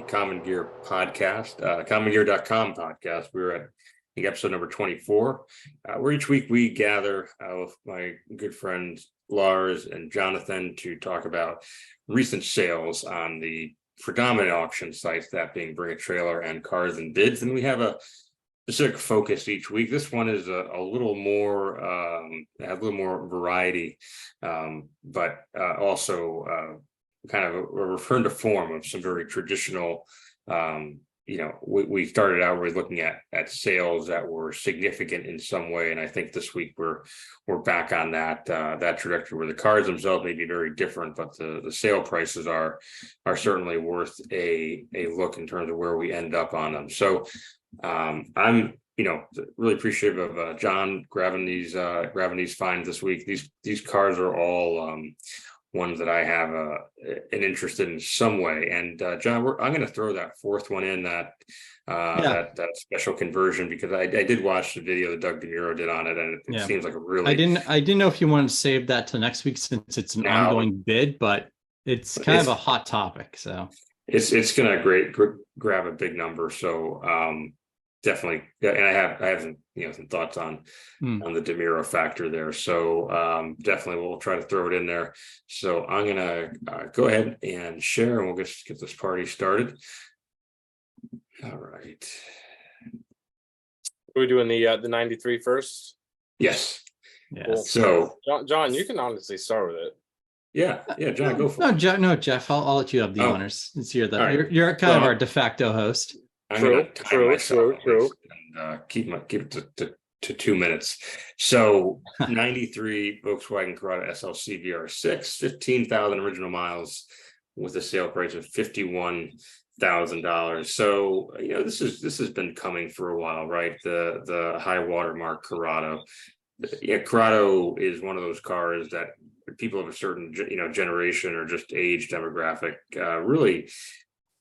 Common Gear Podcast, commongear.com podcast. We're at episode number 24, where each week we gather with my good friends Lars and Jonathan to talk about recent sales on the predominant auction sites, that being Bring a Trailer and Cars and Bids. And we have a specific focus each week. This one is a little more, has a little more variety, but also kind of a return to form of some very traditional. We started out really looking at sales that were significant in some way, and I think this week we're back on that trajectory where the cars themselves may be very different, but the sale prices are certainly worth a look in terms of where we end up on them. So I'm really appreciative of John grabbing these finds this week. These cars are all ones that I have an interest in some way. And John, I'm going to throw that fourth one in, that special conversion, because I did watch the video that Doug DeNiro did on it, and it seems like a really. I didn't know if you wanted to save that to next week since it's an ongoing bid, but it's kind of a hot topic. So it's going to grab a big number. So definitely, and I have some thoughts on the DeNiro factor there. So definitely we'll try to throw it in there. So I'm gonna go ahead and share, and we'll get this party started. All right. Are we doing the 93 first? Yes. Yeah. Cool. So John, you can honestly start with it. Yeah, John, go for it. No, Jeff, I'll let you have the honors. Since you're you're kind of our de facto host. I'm going to time myself and keep it to 2 minutes. So 93 Volkswagen Corrado SLC VR6, 15,000 original miles with a sale price of $51,000. So this has been coming for a while, right? The high watermark Corrado. Yeah, Corrado is one of those cars that people of a certain generation or just age demographic really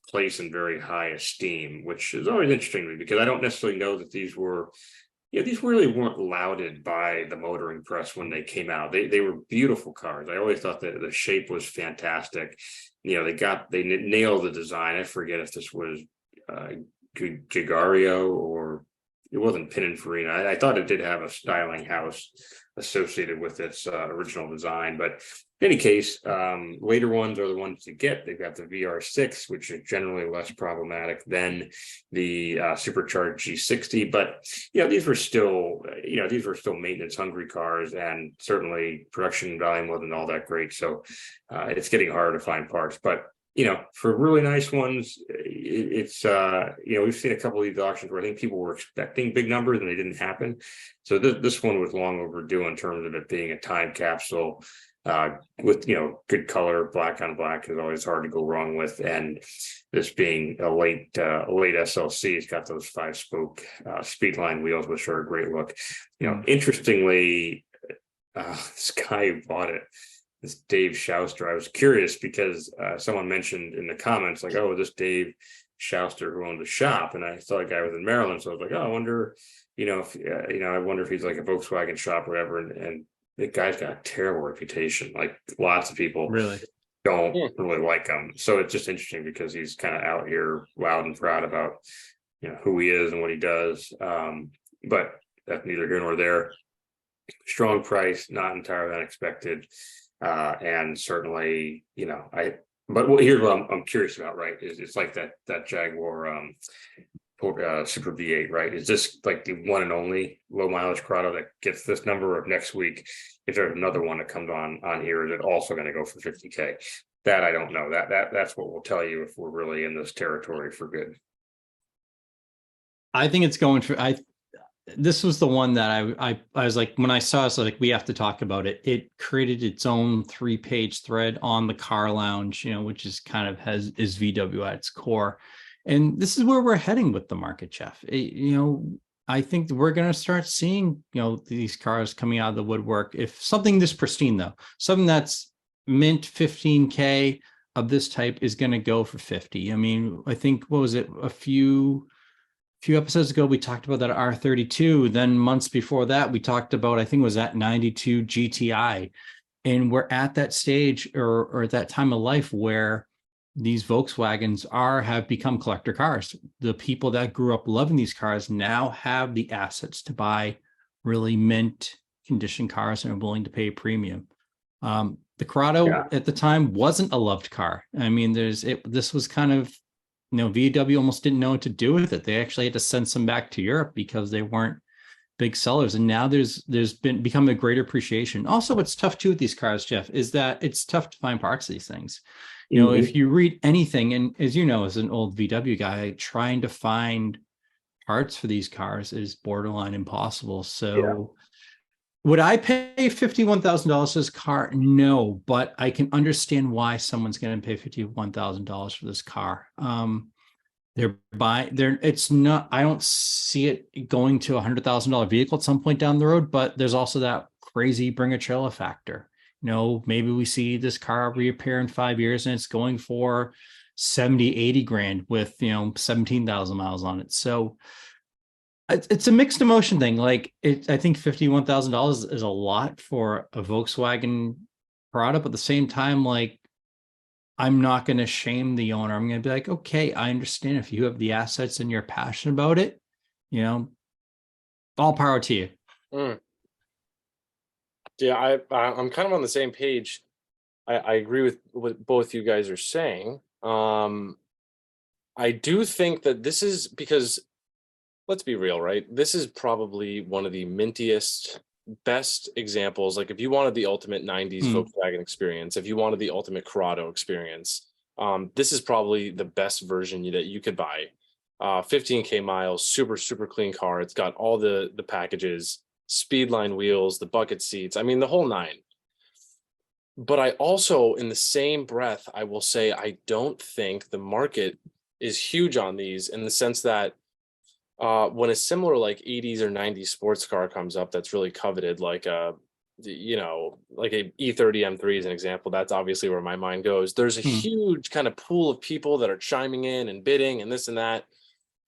place in very high esteem, which is always interesting to me, because I don't necessarily know that these really weren't lauded by the motoring press when they came out. They were beautiful cars. I always thought that the shape was fantastic. They nailed the design. I forget if this was Gigario or it wasn't Pininfarina. I thought it did have a styling house associated with its original design, but in any case, later ones are the ones to get. They've got the VR6, which is generally less problematic than the supercharged G60. But these were still maintenance hungry cars, and certainly production volume wasn't all that great. So it's getting harder to find parts. But for really nice ones, it's we've seen a couple of these auctions where I think people were expecting big numbers and they didn't happen. So this one was long overdue in terms of it being a time capsule. With good color, black on black is always hard to go wrong with, and this being a late SLC, it's got those 5-spoke Speedline wheels, which are a great look. Interestingly, this guy who bought it, this Dave Schauster, I was curious because someone mentioned in the comments like, "Oh, this Dave Schauster who owned a shop," and I saw a guy was in Maryland, so I was like, "Oh, I wonder, I wonder if he's like a Volkswagen shop or whatever," and the guy's got a terrible reputation. Like lots of people really don't really like him. So it's just interesting because he's kind of out here loud and proud about, who he is and what he does. But that's neither here nor there. Strong price, not entirely unexpected. And certainly, but here's what I'm curious about, right? Is it's like that Jaguar, Super V8, right? Is this like the one and only low mileage Corrado that gets this number? Of next week, if there's another one that comes on here, is it also going to go for 50K? That I don't know. That's what we'll tell you if we're really in this territory for good. I think it's going for. This was the one that I was like, when I saw it, so like we have to talk about it. It created its own 3-page thread on the Car Lounge, which is kind of is VW at its core. And this is where we're heading with the market, Jeff. I think we're going to start seeing, these cars coming out of the woodwork. If something this pristine, though, something that's mint 15K of this type is going to go for 50. I mean, I think, what was it? A few episodes ago, we talked about that R32. Then months before that, we talked about, I think it was that 92 GTI. And we're at that stage or at that time of life where these Volkswagens have become collector cars. The people that grew up loving these cars now have the assets to buy really mint condition cars and are willing to pay a premium. The Corrado at the time wasn't a loved car. I mean, this was kind of, VW almost didn't know what to do with it. They actually had to send some back to Europe because they weren't big sellers. And now there's become a greater appreciation. Also, what's tough too with these cars, Jeff, is that it's tough to find parts of these things. If you read anything, and as you know, as an old VW guy, trying to find parts for these cars is borderline impossible. So would I pay $51,000 for this car? No, but I can understand why someone's going to pay $51,000 for this car. It's not, I don't see it going to $100,000 vehicle at some point down the road, but there's also that crazy bring a trailer factor. Maybe we see this car reappear in 5 years and it's going for 70, 80 grand with, 17,000 miles on it. So it's a mixed emotion thing. Like I think $51,000 is a lot for a Volkswagen Corrado, but at the same time, like, I'm not going to shame the owner. I'm going to be like, okay, I understand if you have the assets and you're passionate about it, all power to you. Yeah, I'm kind of on the same page. I agree with what both you guys are saying. I do think that this is because, let's be real, right? This is probably one of the mintiest, best examples. Like if you wanted the ultimate 90s Volkswagen experience, if you wanted the ultimate Corrado experience, this is probably the best version that you could buy. 15K miles, super, super clean car. It's got all the packages, speedline wheels, the bucket seats. I mean, the whole nine. But I also, in the same breath, I will say, I don't think the market is huge on these in the sense that when a similar like 80s or 90s sports car comes up that's really coveted, like a E30 M3 is an example, that's obviously where my mind goes. There's a huge kind of pool of people that are chiming in and bidding and this and that.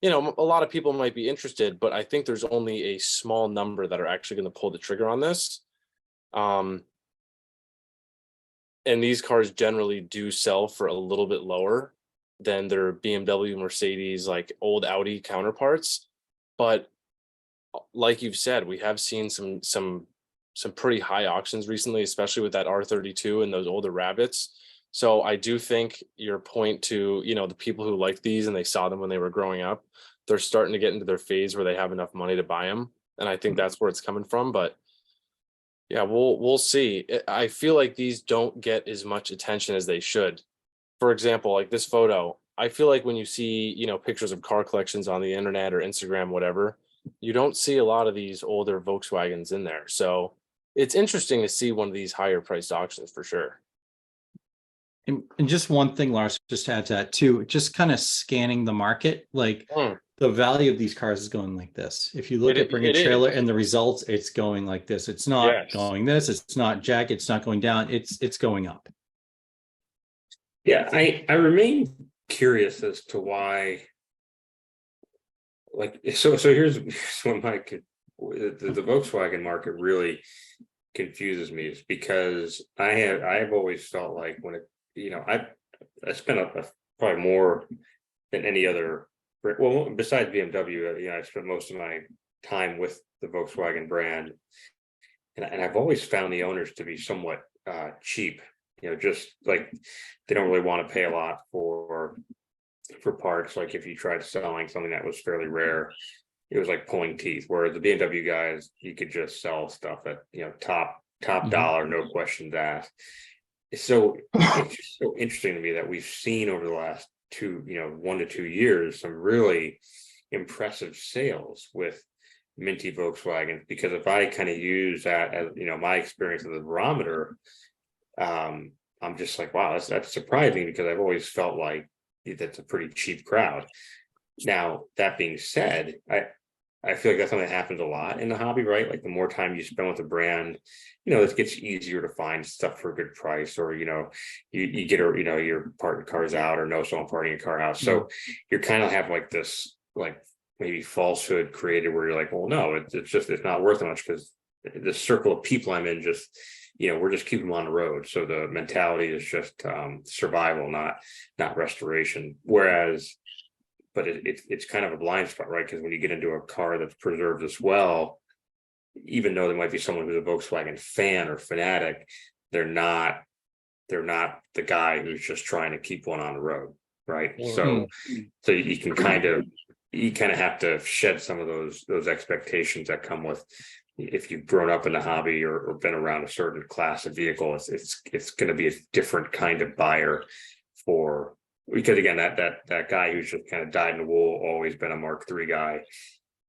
A lot of people might be interested, but I think there's only a small number that are actually going to pull the trigger on this. And these cars generally do sell for a little bit lower than their BMW, Mercedes, like old Audi counterparts. But like you've said, we have seen some pretty high auctions recently, especially with that R32 and those older Rabbits. So I do think your point to, the people who like these and they saw them when they were growing up, they're starting to get into their phase where they have enough money to buy them. And I think that's where it's coming from. But yeah, we'll see. I feel like these don't get as much attention as they should. For example, like this photo, I feel like when you see, pictures of car collections on the internet or Instagram, whatever, you don't see a lot of these older Volkswagens in there. So it's interesting to see one of these higher priced auctions for sure. And just one thing, Lars, just to add to that too, just kind of scanning the market, like the value of these cars is going like this. If you look at Bring a Trailer and the results, it's going like this. It's not going this. It's not jack. It's not going down. It's going up. Yeah, I remain curious as to why. Like, so here's when the Volkswagen market really confuses me, is because I've always felt like when I spent probably more than any other. Well, besides BMW, I spent most of my time with the Volkswagen brand, and I've always found the owners to be somewhat cheap. Just like they don't really want to pay a lot for parts. Like if you tried selling something that was fairly rare, it was like pulling teeth. Whereas the BMW guys, you could just sell stuff at top dollar, no questions asked. So it's just so interesting to me that we've seen over the last 1 to 2 years some really impressive sales with minty Volkswagen. Because if I kind of use that as my experience of the barometer, I'm just like, wow, that's surprising, because I've always felt like that's a pretty cheap crowd. Now, that being said, I feel like that's something that happens a lot in the hobby, right? Like the more time you spend with a brand, it gets easier to find stuff for a good price, or you get you're parting cars out, or know someone parting a car out. So you're kind of have like this like maybe falsehood created where you're like, well, no, it's not worth much because the circle of people I'm in, just, we're just keeping them on the road. So the mentality is just survival, not restoration. Whereas, but it's kind of a blind spot, right? Because when you get into a car that's preserved as well, even though there might be someone who's a Volkswagen fan or fanatic, they're not the guy who's just trying to keep one on the road, right? So you kind of have to shed some of those expectations that come with, if you've grown up in the hobby or been around a certain class of vehicle. It's going to be a different kind of buyer because again, that guy who's just kind of dyed in the wool, always been a Mark III guy,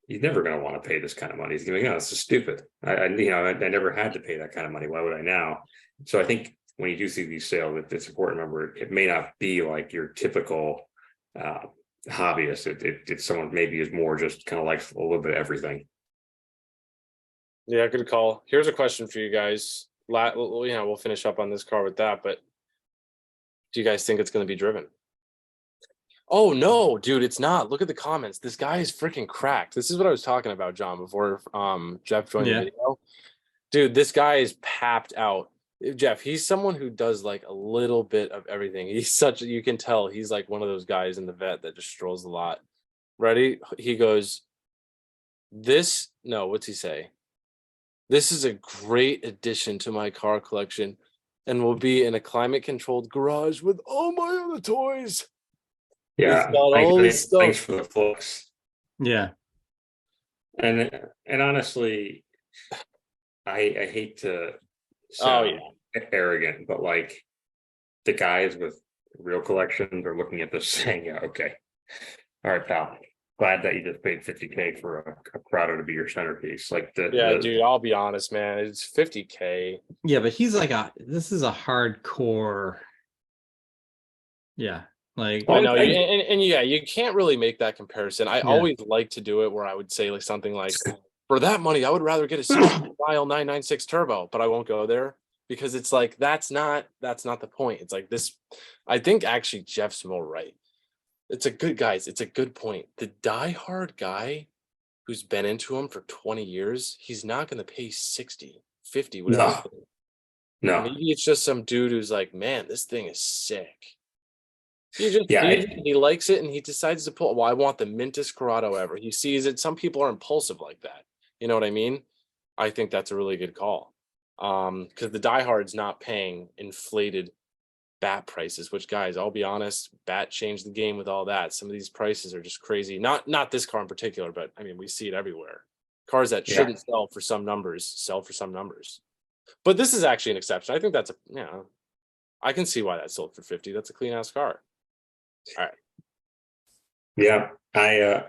he's never going to want to pay this kind of money. He's going to go, this is stupid. I never had to pay that kind of money. Why would I now? So I think when you do see these sales, it's important to remember it may not be like your typical hobbyist. It's someone maybe is more just kind of likes a little bit of everything. Yeah, good call. Here's a question for you guys. We'll finish up on this car with that, but do you guys think it's going to be driven? Oh no, dude, it's not. Look at the comments. This guy is freaking cracked. This is what I was talking about, John, before Jeff joined the video. Dude, this guy is papped out. Jeff, he's someone who does like a little bit of everything. You can tell he's like one of those guys in the vet that just strolls a lot. Ready? He goes, what's he say? This is a great addition to my car collection and will be in a climate controlled garage with all my other toys. Yeah, thanks for the focus. Yeah. And honestly, I hate to sound arrogant, but like the guys with real collections are looking at this saying, yeah, okay, all right, pal, glad that you just paid $50K for a Corrado to be your centerpiece. Like dude, I'll be honest, man, it's $50K. Yeah, but he's like this is a hardcore. Yeah. Like, I know, you can't really make that comparison. I always like to do it where I would say like something like, for that money, I would rather get a 60-mile 996 turbo, but I won't go there because it's like that's not the point. It's like this. I think actually Jeff's more right. It's a good point. The diehard guy who's been into him for 20 years, he's not going to pay 60, 50, whatever. No. Maybe it's just some dude who's like, man, this thing is sick. He likes it and he decides to pull. Well, I want the mintest Corrado ever. He sees it. Some people are impulsive like that. You know what I mean? I think that's a really good call. Because the diehard's not paying inflated bat prices, which, guys, I'll be honest, bat changed the game with all that. Some of these prices are just crazy. Not this car in particular, but I mean, we see it everywhere. Cars that shouldn't sell for some numbers. But this is actually an exception. I think that's I can see why that sold for 50. That's a clean ass car. All right. Yeah. I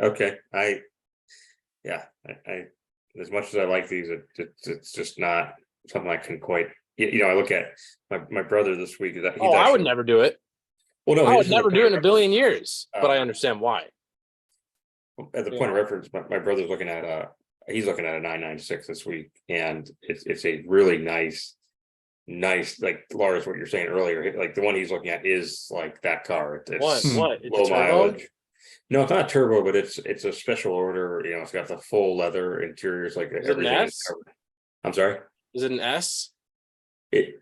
as much as I like these, it's just not something I can quite. I look at my brother this week. I would never do it. Well, no, I would never do it in a billion years. But I understand why. At the point of reference, my brother's looking at he's looking at a 996 this week, and it's a really nice, like Lars, what you're saying earlier, like the one he's looking at is like that car. It's what? Low mileage. No, it's not turbo, but it's a special order. It's got the full leather interiors, like everything. Is it an S? I'm sorry. Is it an S? It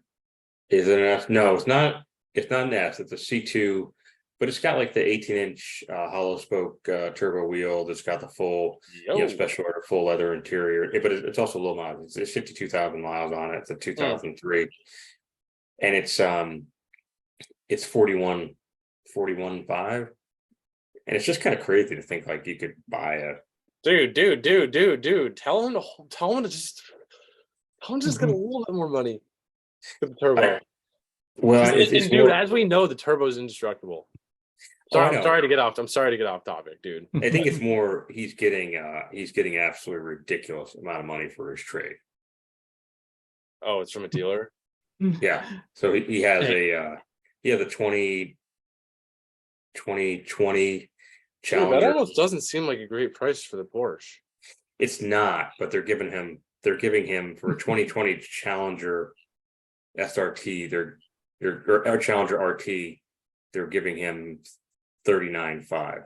is it an S? No, it's not. It's not an S. It's a C2, but it's got like the 18-inch hollow spoke turbo wheel. That's got the full, special order full leather interior. But it's also low miles. It's 52,000 miles on it. It's a 2003, and it's 41.5. And it's just kind of crazy to think like you could buy a dude. Tell him to just get a little bit more money for the turbo. Dude, as we know, the turbo is indestructible. I'm sorry to get off topic, dude. I think it's more he's getting absolutely ridiculous amount of money for his trade. Oh, it's from a dealer. Yeah. So he has a 2020 Challenger. That almost doesn't seem like a great price for the Porsche. It's not, but they're giving him for a 2020 Challenger SRT, or Challenger RT, they're giving him 39.5.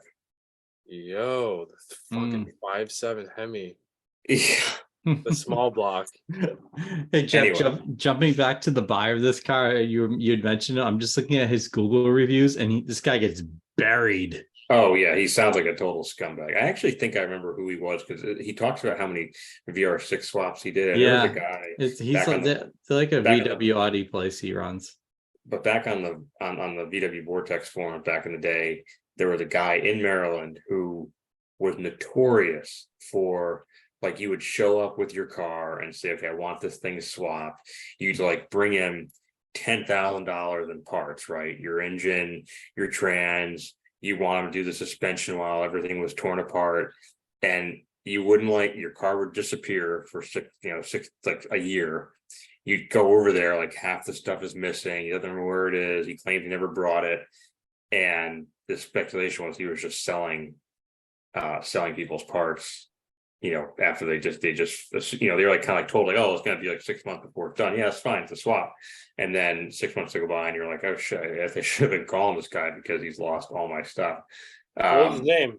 Yo, the fucking 5.7 Hemi. Yeah. The small block. Hey Jeff, Anyway. jumping back to the buyer of this car, you'd mentioned it. I'm just looking at his Google reviews, and this guy gets buried. Oh yeah, he sounds like a total scumbag. I actually think I remember who he was because he talks about how many VR6 swaps he did. And there was a guy He's back like, on they're like a back on VW Audi place he runs. but back on the VW Vortex forum back in the day, there was a guy in Maryland who was notorious for, like, you would show up with your car and say, okay, I want this thing swapped. You'd like bring in $10,000 in parts, right? Your engine, your trans, you want them to do the suspension while everything was torn apart, and you wouldn't, like, your car would disappear for six like a year. You'd go over there, like half the stuff is missing, he doesn't remember where it is, he claims he never brought it, and the speculation was he was just selling people's parts, after they just they're like kind of like told, like, oh, it's gonna be like 6 months before it's done. Yeah, it's fine, it's a swap. And then 6 months to go by and you're like, oh shit, I should have been calling this guy because he's lost all my stuff. What's his name?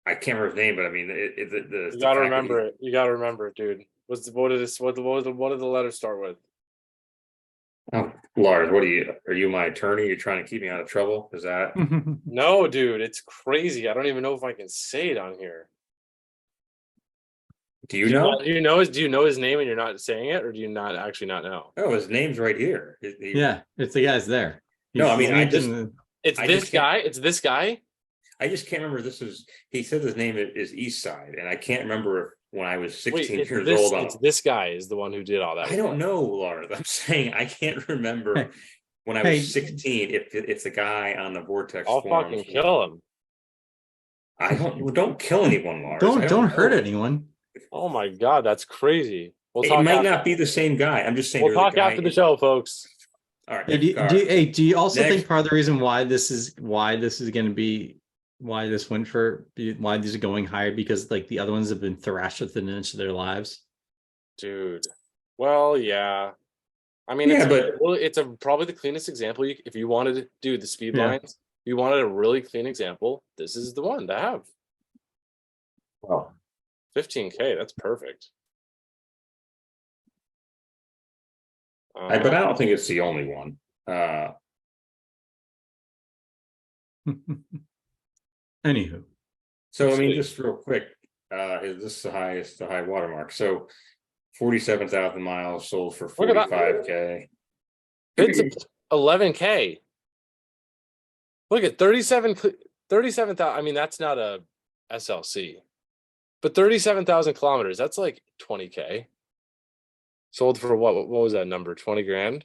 I can't remember his name, but I mean, You gotta remember it. You gotta remember it, dude. What did the letters start with? Oh, Lars, are you my attorney? You're trying to keep me out of trouble? Is that? No, dude, it's crazy. I don't even know if I can say it on here. Do you know? Do you know his name and you're not saying it, or do you not actually not know? Oh, his name's right here. Yeah, it's the guy's there. No, I mean, It's this guy. It's this guy. I just can't remember. He said his name is East Side, and I can't remember when I was 16 years old. It's this guy is the one who did all that. I don't know, Lars. I'm saying I can't remember when I was 16 if it's the guy on the Vortex. I'll fucking kill him. I don't kill anyone, Lars. Don't hurt anyone. Oh my god, that's crazy. It might not be the same guy. I'm just saying. We'll talk after the show, folks. All right. Do you also think part of the reason why this is going to be, why these are going higher, because like the other ones have been thrashed within an inch of their lives? Dude. Well, yeah. I mean, it's probably the cleanest example. If you wanted to do the speed lines, you wanted a really clean example, this is the one to have. Well, 15K, that's perfect. But I don't think it's the only one. Anywho, so I mean, just real quick, is this the high watermark? So 47,000 miles sold for 45K. It's 11K. Look at 37,000. I mean, that's not a SLC, but 37,000 kilometers. That's like 20K. Sold for what was that number? 20 grand.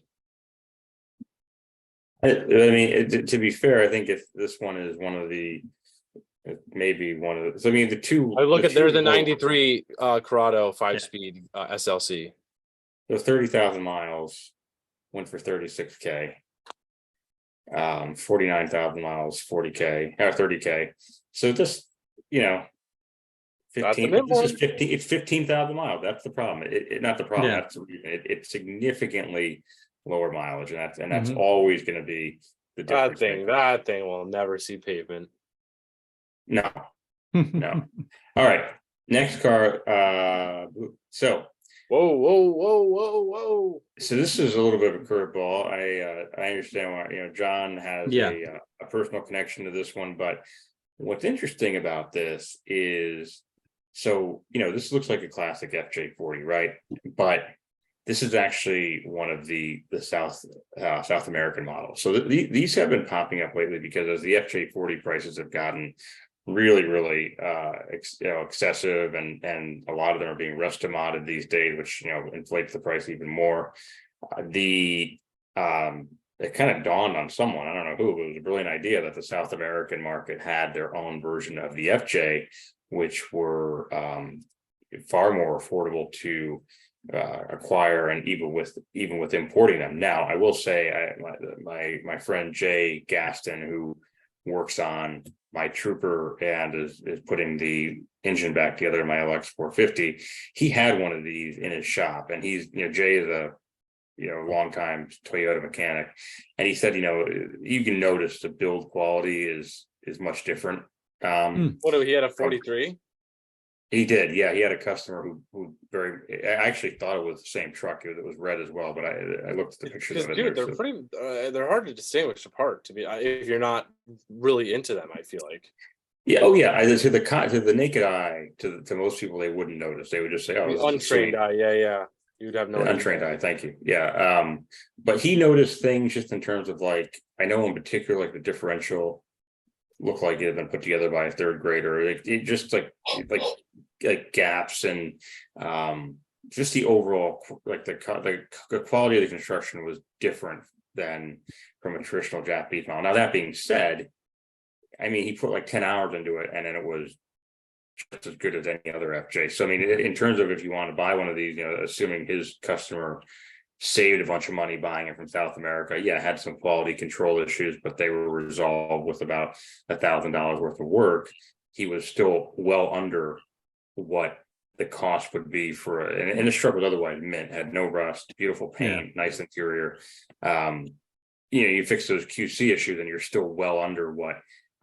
I mean, to be fair, I think if this one is one of the, maybe one of the, so I mean, the two. I look at there's a 93 Corrado 5-speed SLC. So 30,000 miles went for 36K. 49,000 miles, 40K or 30K. So this, 15. This is 15. It's 15,000 miles. That's the problem. Not the problem. That's the reason. It's significantly lower mileage, and that's always going to be the difference. That thing will never see pavement. No. All right. Next car. So. Whoa. So this is a little bit of a curveball. I understand why, John has a personal connection to this one, but what's interesting about this is, so, this looks like a classic FJ40, right? But this is actually one of the South American models. So these have been popping up lately because as the FJ40 prices have gotten really, really excessive, and a lot of them are being resto-modded these days, which inflates the price even more. It kind of dawned on someone, I don't know who, but it was a brilliant idea that the South American market had their own version of the FJ, which were far more affordable to acquire, and even with importing them. Now, I will say, my friend Jay Gaston, who works on my Trooper and is putting the engine back together in my LX450, he had one of these in his shop, and he's, Jay is a longtime Toyota mechanic, and he said, you can notice the build quality is much different. What do he had, a 43? He did, yeah. He had a customer who I actually thought it was the same truck. It was red as well, but I looked at the pictures of it. Dude, they're pretty. They're hard to distinguish apart. To be, if you're not really into them, I feel like. Yeah. Oh, yeah. To the naked eye, to most people, they wouldn't notice. They would just say, "Oh, The untrained eye." Yeah. You'd have no untrained eye." Thank you. Yeah. But he noticed things just in terms of like, I know in particular, like the differential looked like it had been put together by a third grader. It just like gaps and just the overall, like the quality of the construction was different than from a traditional Japanese model. Now, that being said, I mean, he put like 10 hours into it, and then it was just as good as any other FJ. So, I mean, in terms of if you want to buy one of these, assuming his customer saved a bunch of money buying it from South America, yeah, had some quality control issues, but they were resolved with about $1,000 worth of work. He was still well under what the cost would be for and the truck was otherwise mint, had no rust, beautiful paint, nice interior. You fix those QC issues and you're still well under what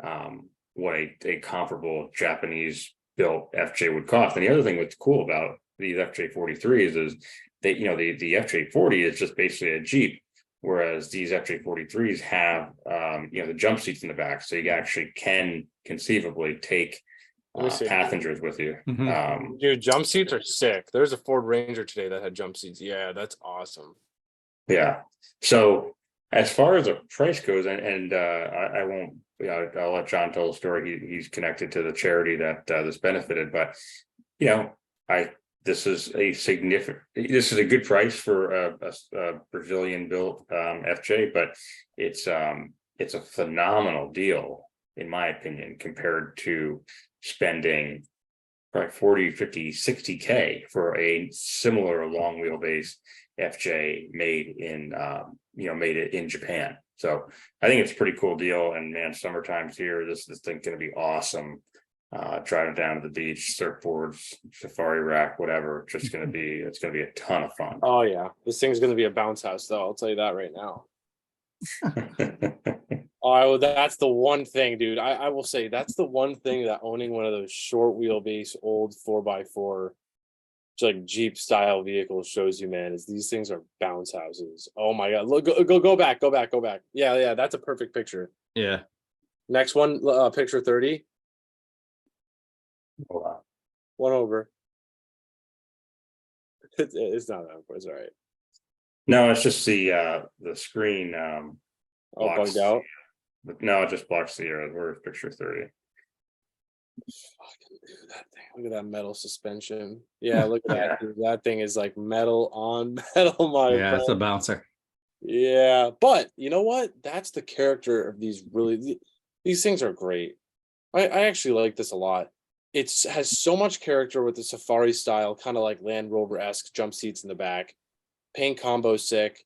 a comparable Japanese built FJ would cost. And the other thing that's cool about these FJ43s is that, the FJ40 is just basically a Jeep, whereas these FJ43s have, the jump seats in the back. So you actually can conceivably take passengers with you. Mm-hmm. Dude, jump seats are sick. There's a Ford Ranger today that had jump seats. Yeah, that's awesome. Yeah. So as far as the price goes, and I won't, I'll let John tell the story. He's connected to the charity that this benefited, but this is a good price for a Brazilian built FJ, but it's a phenomenal deal in my opinion compared to spending probably 40, 50, 60K for a similar long wheelbase FJ made in Japan. So I think it's a pretty cool deal. And man, summertime's here. This thing's going to be awesome. Driving down to the beach, surfboards, safari rack, whatever. It's going to be a ton of fun. Oh yeah, this thing's going to be a bounce house, though. I'll tell you that right now. Oh, that's the one thing, dude. I will say that's the one thing that owning one of those short wheelbase old 4x4 like Jeep style vehicles shows you, man, is these things are bounce houses. Oh my god, look, go back. Yeah, that's a perfect picture. Yeah. Next one, picture 30. Oh, wow. One over. It's not that important. It's all right. No, it's just the screen. Bugged out. No, it just blocks the air. Where's picture 30? Fucking dude, that thing. Look at that metal suspension. Yeah, look at that. Dude. That thing is like metal on metal. Yeah, it's a bouncer. Yeah, but you know what? That's the character of these. Really, these things are great. I actually like this a lot. It has so much character with the safari style, kind of like Land Rover-esque jump seats in the back. Paint combo sick.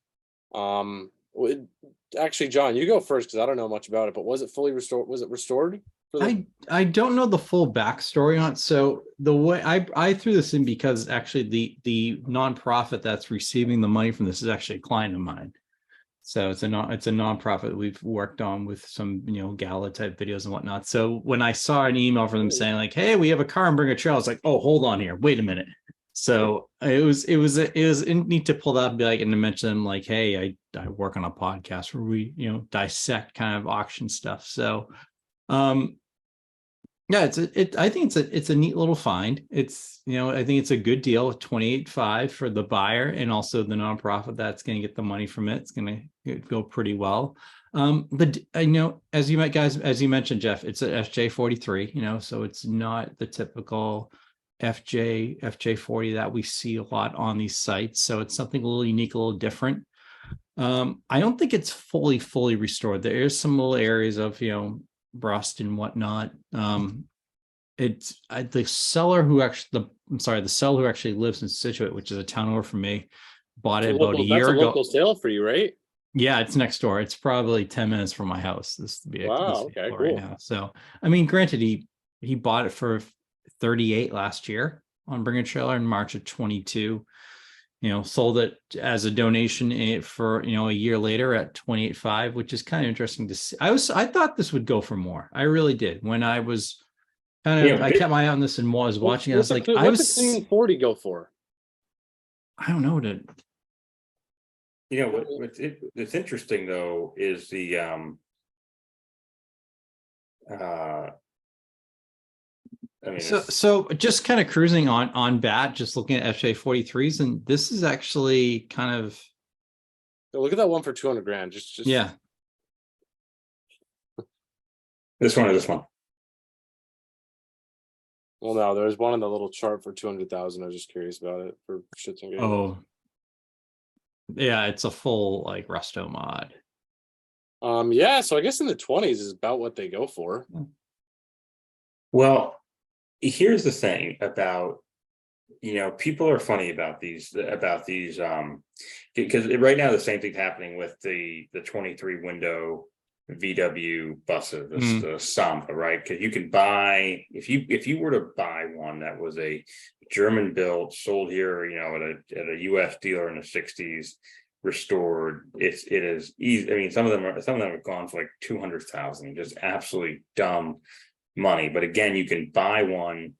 Actually, John, you go first because I don't know much about it. But was it fully restored? Was it restored? I don't know the full backstory on it. So the way I threw this in because actually the nonprofit that's receiving the money from this is actually a client of mine. So it's a nonprofit we've worked on with some gala type videos and whatnot. So when I saw an email from them saying like, "Hey, we have a car and bring a trailer," I was like, "Oh, hold on here, wait a minute." So it was neat to pull that up and be like, and to mention them like, "Hey, I work on a podcast where we dissect kind of auction stuff." So yeah, I think it's a neat little find. It's I think it's a good deal, $28,500 for the buyer and also the nonprofit that's going to get the money from it. It's going to go pretty well. But as you mentioned, Jeff, it's a FJ43, so it's not the typical FJ40 that we see a lot on these sites. So it's something a little unique, a little different. I don't think it's fully restored. There is some little areas of rust and whatnot. It's the seller who actually lives in Situate, which is a town over from me, bought it about a year ago. That's a local sale for you, right? Yeah, it's next door. It's probably 10 minutes from my house. This to be okay, cool. Right now. So I mean, granted, he bought it for $38,000 last year on Bring a Trailer in March of 22. Sold it as a donation for a year later at $28,500, which is kind of interesting to see. I thought this would go for more. I really did. When I was I kept my eye on this and was watching. I was like, what's a clean 40 go for? I don't know. What's interesting though is the so just kind of cruising on bat, just looking at FJ43s, and this is actually kind of look at that one for 200 grand. Just yeah. This one or this one? Well, no, there's one on the little chart for 200,000. I was just curious about it for shits and giggles. Oh, yeah, it's a full like resto mod. Yeah, so I guess in the 20s is about what they go for. Well, here's the thing about, people are funny about these because right now the same thing's happening with the 23 window VW buses, the Samba, right? Because you can buy, if you were to buy one that was a German built, sold here, at a US dealer in the 60s, restored, it is easy. I mean, some of them have gone for like 200,000, just absolutely dumb money. But again, you can buy one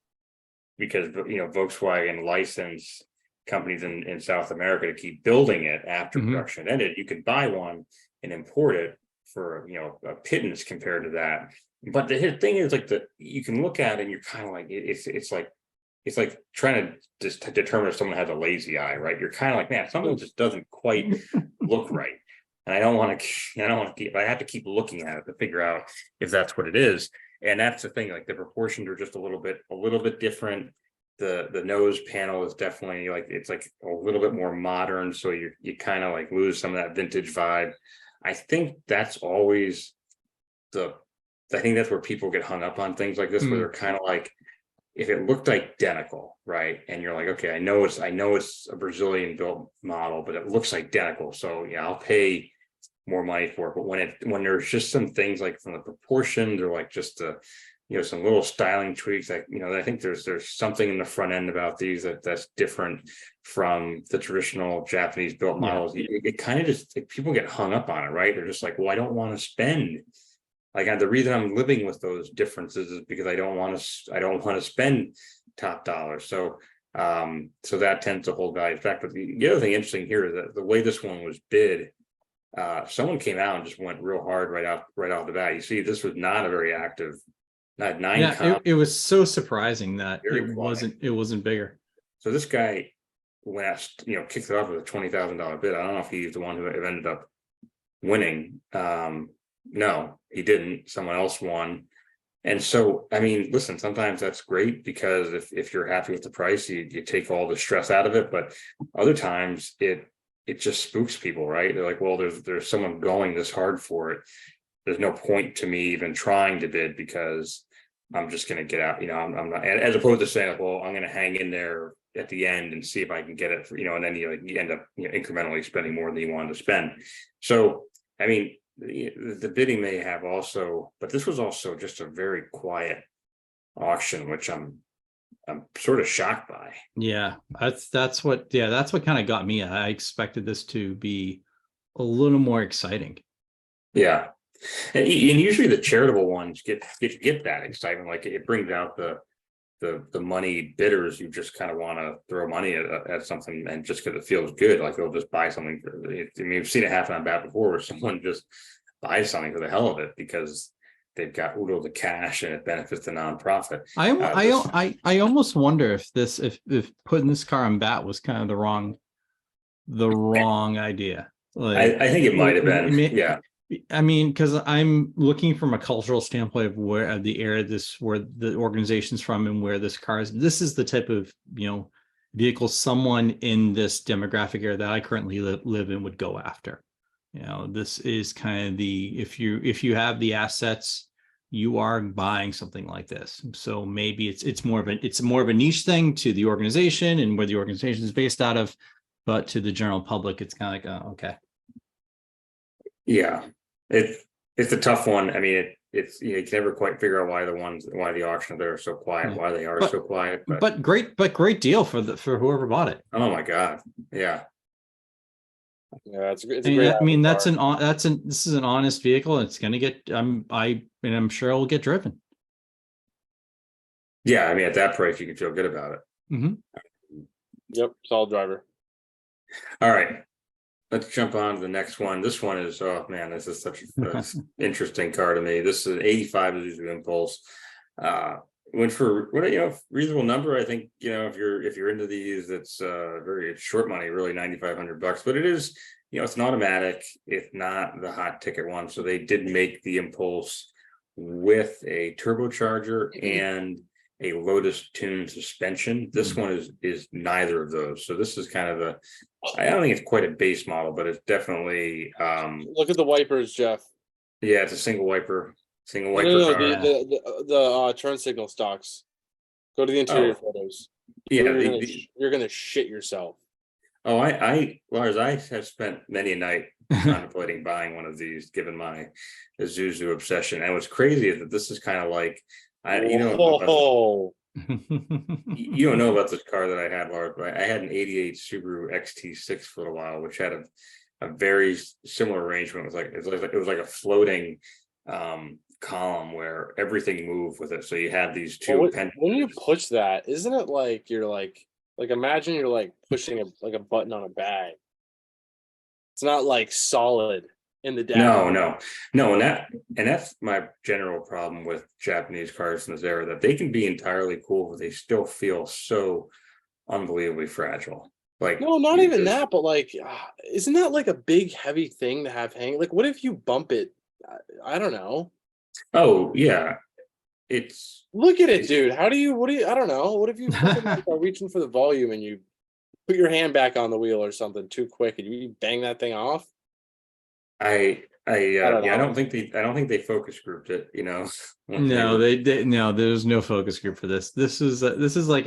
because Volkswagen license companies in South America to keep building it after production ended. You could buy one and import it for a pittance compared to that. But the thing is, like, you can look at it and you're kind of like, it's like trying to just determine if someone has a lazy eye, right? You're kind of like, man, something just doesn't quite look right. And I don't want to I have to keep looking at it to figure out if that's what it is. And that's the thing, like the proportions are just a little bit different. The nose panel is definitely it's like a little bit more modern. So you kind of like lose some of that vintage vibe. I think that's always I think that's where people get hung up on things like this, where they're kind of like, if it looked identical, right? And you're like, okay, I know it's a Brazilian built model, but it looks identical. So yeah, I'll pay more money for it. But when there's just some things like from the proportions or like just some little styling tweaks, like, I think there's something in the front end about these that's different from the traditional Japanese built models. It kind of just, like, people get hung up on it, right? They're just like, well, I don't want to spend, like, the reason I'm living with those differences is because I don't want to spend top dollar. So that tends to hold value back. But the other thing interesting here is that the way this one was bid, someone came out and just went real hard right off the bat. You see, this was not a very active, not nine. Yeah, it was so surprising that it wasn't bigger. So this guy went out, kicked it off with a $20,000 bid. I don't know if he's the one who ended up winning. No, he didn't. Someone else won. And so, I mean, listen, sometimes that's great because if you're happy with the price, you take all the stress out of it. But other times it just spooks people, right? They're like, well, there's someone going this hard for it. There's no point to me even trying to bid because I'm just going to get out. I'm not, as opposed to saying, well, I'm going to hang in there at the end and see if I can get it for, and then you end up incrementally spending more than you wanted to spend. So, I mean, the bidding may have also, but this was also just a very quiet auction, which I'm sort of shocked by. Yeah, that's what kind of got me. I expected this to be a little more exciting. Yeah, and usually the charitable ones get that excitement. Like, it brings out the money bidders who just kind of want to throw money at something, and just because it feels good, like they'll just buy something. I mean, we've seen it happen on bat before, where someone just buys something for the hell of it because they've got oodles of cash and it benefits the nonprofit. I almost wonder if putting this car on bat was kind of the wrong idea. Like, I think it might have been. Yeah. I mean, because I'm looking from a cultural standpoint of where the era where the organization's from and where this car is. This is the type of vehicle someone in this demographic area that I currently live in would go after. This is kind of if you have the assets, you are buying something like this. So maybe it's more of a niche thing to the organization and where the organization is based out of, but to the general public, it's kind of like, oh, okay. Yeah. It's a tough one. I mean, it's you can never quite figure out why the auction there are so quiet, why they are so quiet. But great deal for whoever bought it. Oh my God. Yeah. Yeah, it's a great. I mean, this is an honest vehicle. And it's going to get. I'm sure it will get driven. Yeah, I mean, at that price, you can feel good about it. Mhm. Yep, solid driver. All right, let's jump on to the next one. This one is, oh man, this is such an interesting car to me. This is an 85 Isuzu Impulse. Went for what, reasonable number. I think, if you're into these, it's very short money, really $9,500. But it is, it's an automatic, if not the hot ticket one. So they did make the Impulse with a turbocharger and a Lotus Tune suspension. This one is neither of those. So this is kind of I don't think it's quite a base model, but it's definitely Look at the wipers, Jeff. yeah, it's a single wiper No, car. the turn signal stocks. Go to the interior photos. Yeah, You're gonna shit yourself. Oh, Lars, I have spent many a night contemplating buying one of these, given my Isuzu obsession. And what's crazy is that this is kind of like, you don't know about this car that I had, Lars, but I had an 88 Subaru XT6 for a while, which had a very similar arrangement. It was like a floating column where everything moved with it. So you had these two. When you push that, isn't it like you're like imagine you're like pushing a button on a bag. It's not like solid in the dash. No, and that's my general problem with Japanese cars in this era, that they can be entirely cool, but they still feel so unbelievably fragile. Like, no, not even that, but like, isn't that like a big heavy thing to have hanging? Like, what if you bump it? I don't know. Oh yeah, look at it, dude. What do you? I don't know. What if you are reaching for the volume and you put your hand back on the wheel or something too quick and you bang that thing off? I don't think they focus grouped it, No, they no, there's no focus group for this. This is like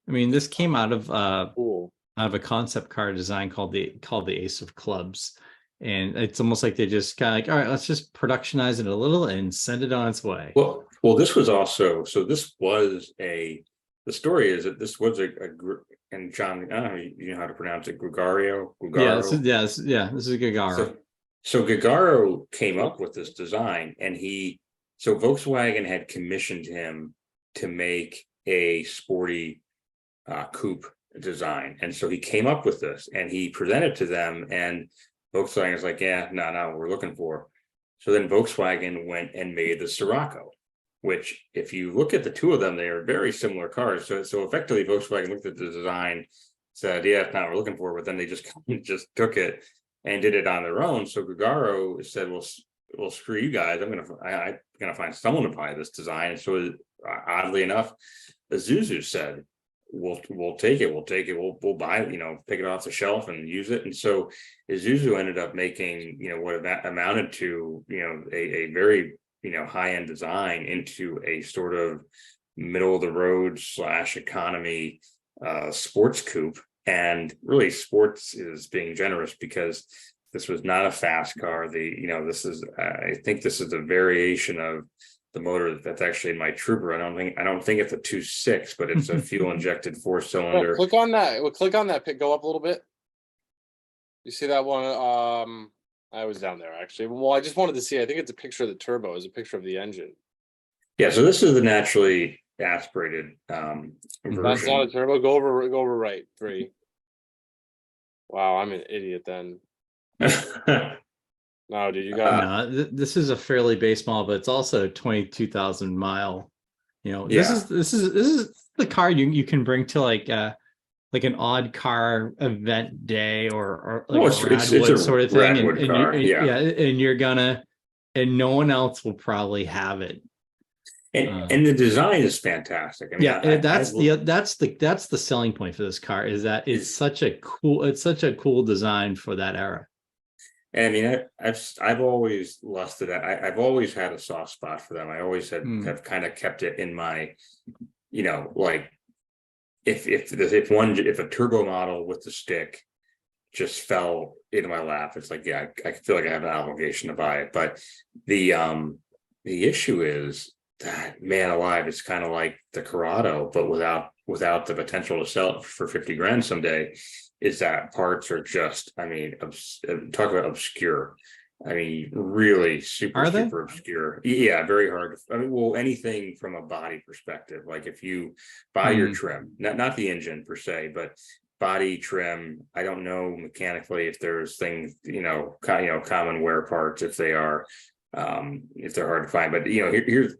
this came out of a concept car design called the Ace of Clubs. And it's almost like they just kind of like, all right, let's just productionize it a little and send it on its way. Well, this was also, the story is that this was and John, I don't know, you know how to pronounce it, Gregario? This is Gagaro. So Gagaro came up with this design, and Volkswagen had commissioned him to make a sporty coupe design. And so he came up with this and he presented to them, and Volkswagen was like, yeah, no, what we're looking for. So then Volkswagen went and made the Scirocco, which, if you look at the two of them, they are very similar cars. So effectively, Volkswagen looked at the design, said, yeah, it's not what we're looking for, but then they just took it and did it on their own. So Gagaro said, well, screw you guys. I'm gonna find someone to buy this design. And so oddly enough, Isuzu said, we'll take it. We'll buy it, pick it off the shelf and use it. And so Isuzu ended up making, what amounted to, a very, high-end design into a sort of middle of the road / economy sports coupe. And really, sports is being generous, because this was not a fast car. I think this is a variation of the motor that's actually in my Trooper. I don't think it's a 2.6, but it's a fuel injected 4-cylinder. Click on that. Click on that. Go up a little bit. You see that one? I was down there actually. Well, I just wanted to see. I think it's a picture of the turbo. It's a picture of the engine. Yeah. So this is the naturally aspirated version. That's not a turbo. Go over right. 3. Wow, I'm an idiot then. No, dude, you got this is a fairly base model, but it's also 22,000 mile. This is the car you can bring to like an odd car event day or like a Radwood sort of thing, and no one else will probably have it. And the design is fantastic. That's the selling point for this car, is that it's such a cool design for that era. And I've always lusted at. I've always had a soft spot for them. I always have kind of kept it in my, like if a turbo model with the stick just fell into my lap, it's like, yeah, I feel like I have an obligation to buy it. But the issue is that, man alive, it's kind of like the Corrado, but without the potential to sell it for 50 grand someday. Is that parts are just, talk about obscure. I mean, really Are they? super obscure. Yeah, very hard. I mean, well, anything from a body perspective, like if you buy your trim, not the engine per se, but body trim. I don't know mechanically if there's things, common wear parts, if they're hard to find. But here's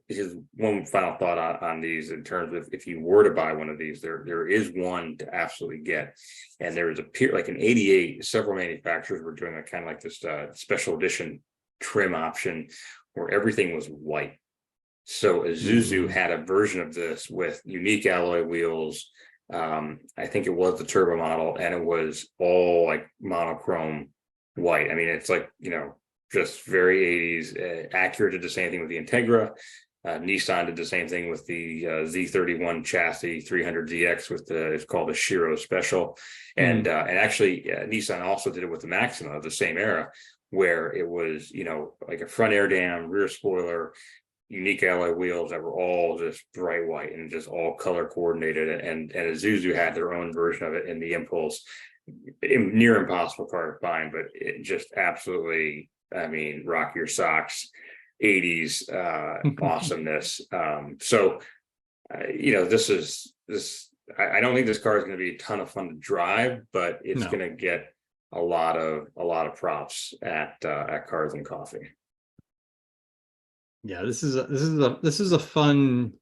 one final thought on these in terms of if you were to buy one of these, there is one to absolutely get. And there is like in 88, several manufacturers were doing a kind of like this special edition trim option where everything was white. So Isuzu had a version of this with unique alloy wheels. I think it was the turbo model, and it was all like monochrome white. I mean, it's like, just very 80s. Acura did the same thing with the Integra. Nissan did the same thing with the Z31 chassis 300ZX with it's called the Shiro Special. And actually Nissan also did it with the Maxima of the same era, where it was, like a front air dam, rear spoiler, unique alloy wheels that were all just bright white and just all color coordinated. And Isuzu had their own version of it in the Impulse. Near impossible car to find, but it just absolutely, I mean, rock your socks, 80s awesomeness. I don't think this car is going to be a ton of fun to drive, but it's going to get a lot of props at Cars and Coffee. Yeah, this is a fun,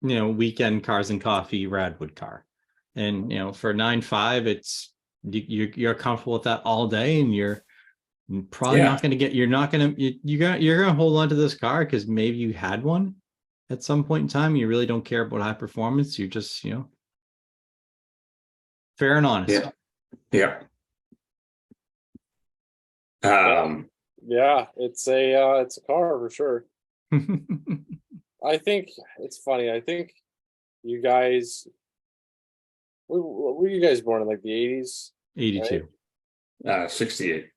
weekend Cars and Coffee Radwood car. And for 9.5, it's you're comfortable with that all day, and you're probably not going to get, you're going to hold on to this car because maybe you had one at some point in time. You really don't care about high performance. You're just, fair and honest. Yeah. Yeah, it's a car for sure. I think it's funny. I think you guys, were you guys born in like the 80s? 82. Right? 68.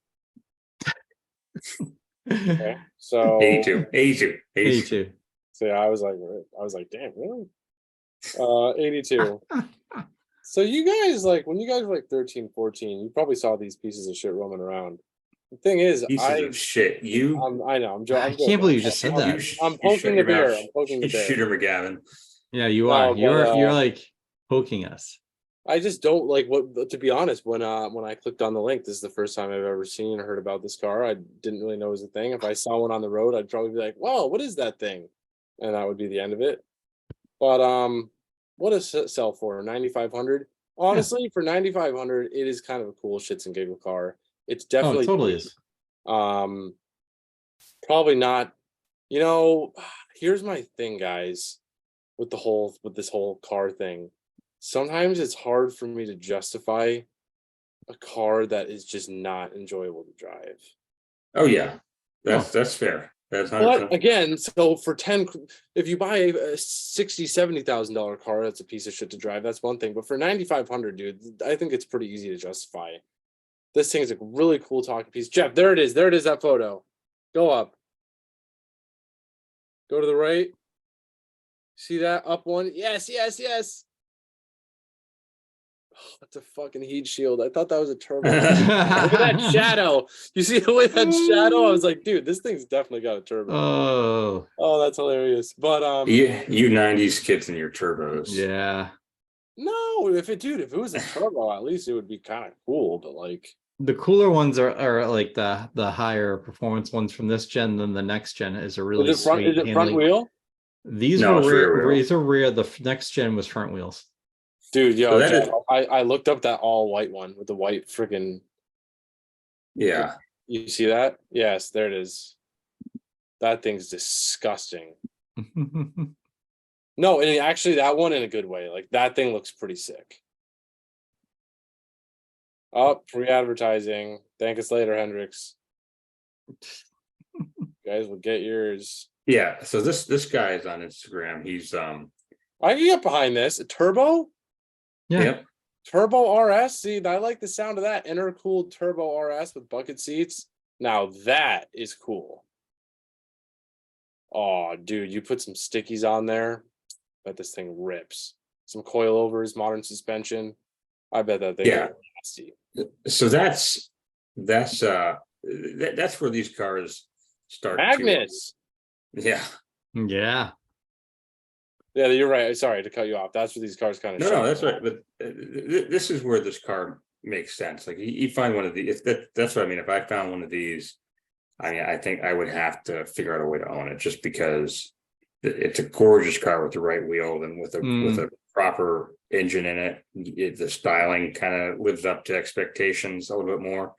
Okay, so 82. So yeah, I was like, damn, really? 82. So you guys, like, when you guys were like 13, 14, you probably saw these pieces of shit roaming around. The thing is, pieces of shit. I know. I'm joking. I can't believe you just said that. I'm poking the bear. I'm poking the bear. Shooter McGavin. Yeah, you are. You're like poking us. I just don't like what. To be honest, when I clicked on the link, this is the first time I've ever seen or heard about this car. I didn't really know it was a thing. If I saw one on the road, I'd probably be like, "Whoa, what is that thing?" And that would be the end of it. But what does it sell for? 9,500. Honestly, for 9,500, it is kind of a cool shits and giggle car. It's definitely it totally is. Probably not. Here's my thing, guys, with this whole car thing. Sometimes it's hard for me to justify a car that is just not enjoyable to drive. Oh yeah, that's fair. That's 100%. But again, so for if you buy a $60,000-$70,000 car, that's a piece of shit to drive. That's one thing. But for 9,500, dude, I think it's pretty easy to justify. This thing is a really cool talking piece. Jeff, there it is. There it is, that photo. Go up. Go to the right. See that? Up one. Yes. Oh, that's a fucking heat shield. I thought that was a turbo. Look at that shadow. You see the way that shadow? I was like, dude, this thing's definitely got a turbo. Oh, that's hilarious. But you 90s kids and your turbos. Yeah. No, if it was a turbo, at least it would be kind of cool. But like, the cooler ones are like the higher performance ones from this gen. Than the next gen is a really sweet. Is it front wheel? These are rear. These are rear. The next gen was front wheels. Dude, yo, I looked up that all white one with the white freaking. Yeah. You see that? Yes, there it is. That thing's disgusting. No, and actually that one in a good way. Like, that thing looks pretty sick. Oh, free advertising. Thank us later, Hendrix. You guys will get yours. Yeah, so this guy is on Instagram. He's I can get behind this. A turbo? Yeah. Yep. Turbo RS. See, I like the sound of that. Intercooled turbo RS with bucket seats. Now that is cool. Oh, dude, you put some stickies on there. I bet this thing rips. Some coilovers, modern suspension. I bet that thing is nasty. So that's that's where these cars start. Magnets. Yeah. Yeah. Yeah, you're right. Sorry to cut you off. That's where these cars kind of. No, that's right. But this is where this car makes sense. Like you find one of these. That's what I mean. If I found one of these, I mean, I think I would have to figure out a way to own it, just because it's a gorgeous car with the right wheel and with a proper engine in it. The styling kind of lives up to expectations a little bit more.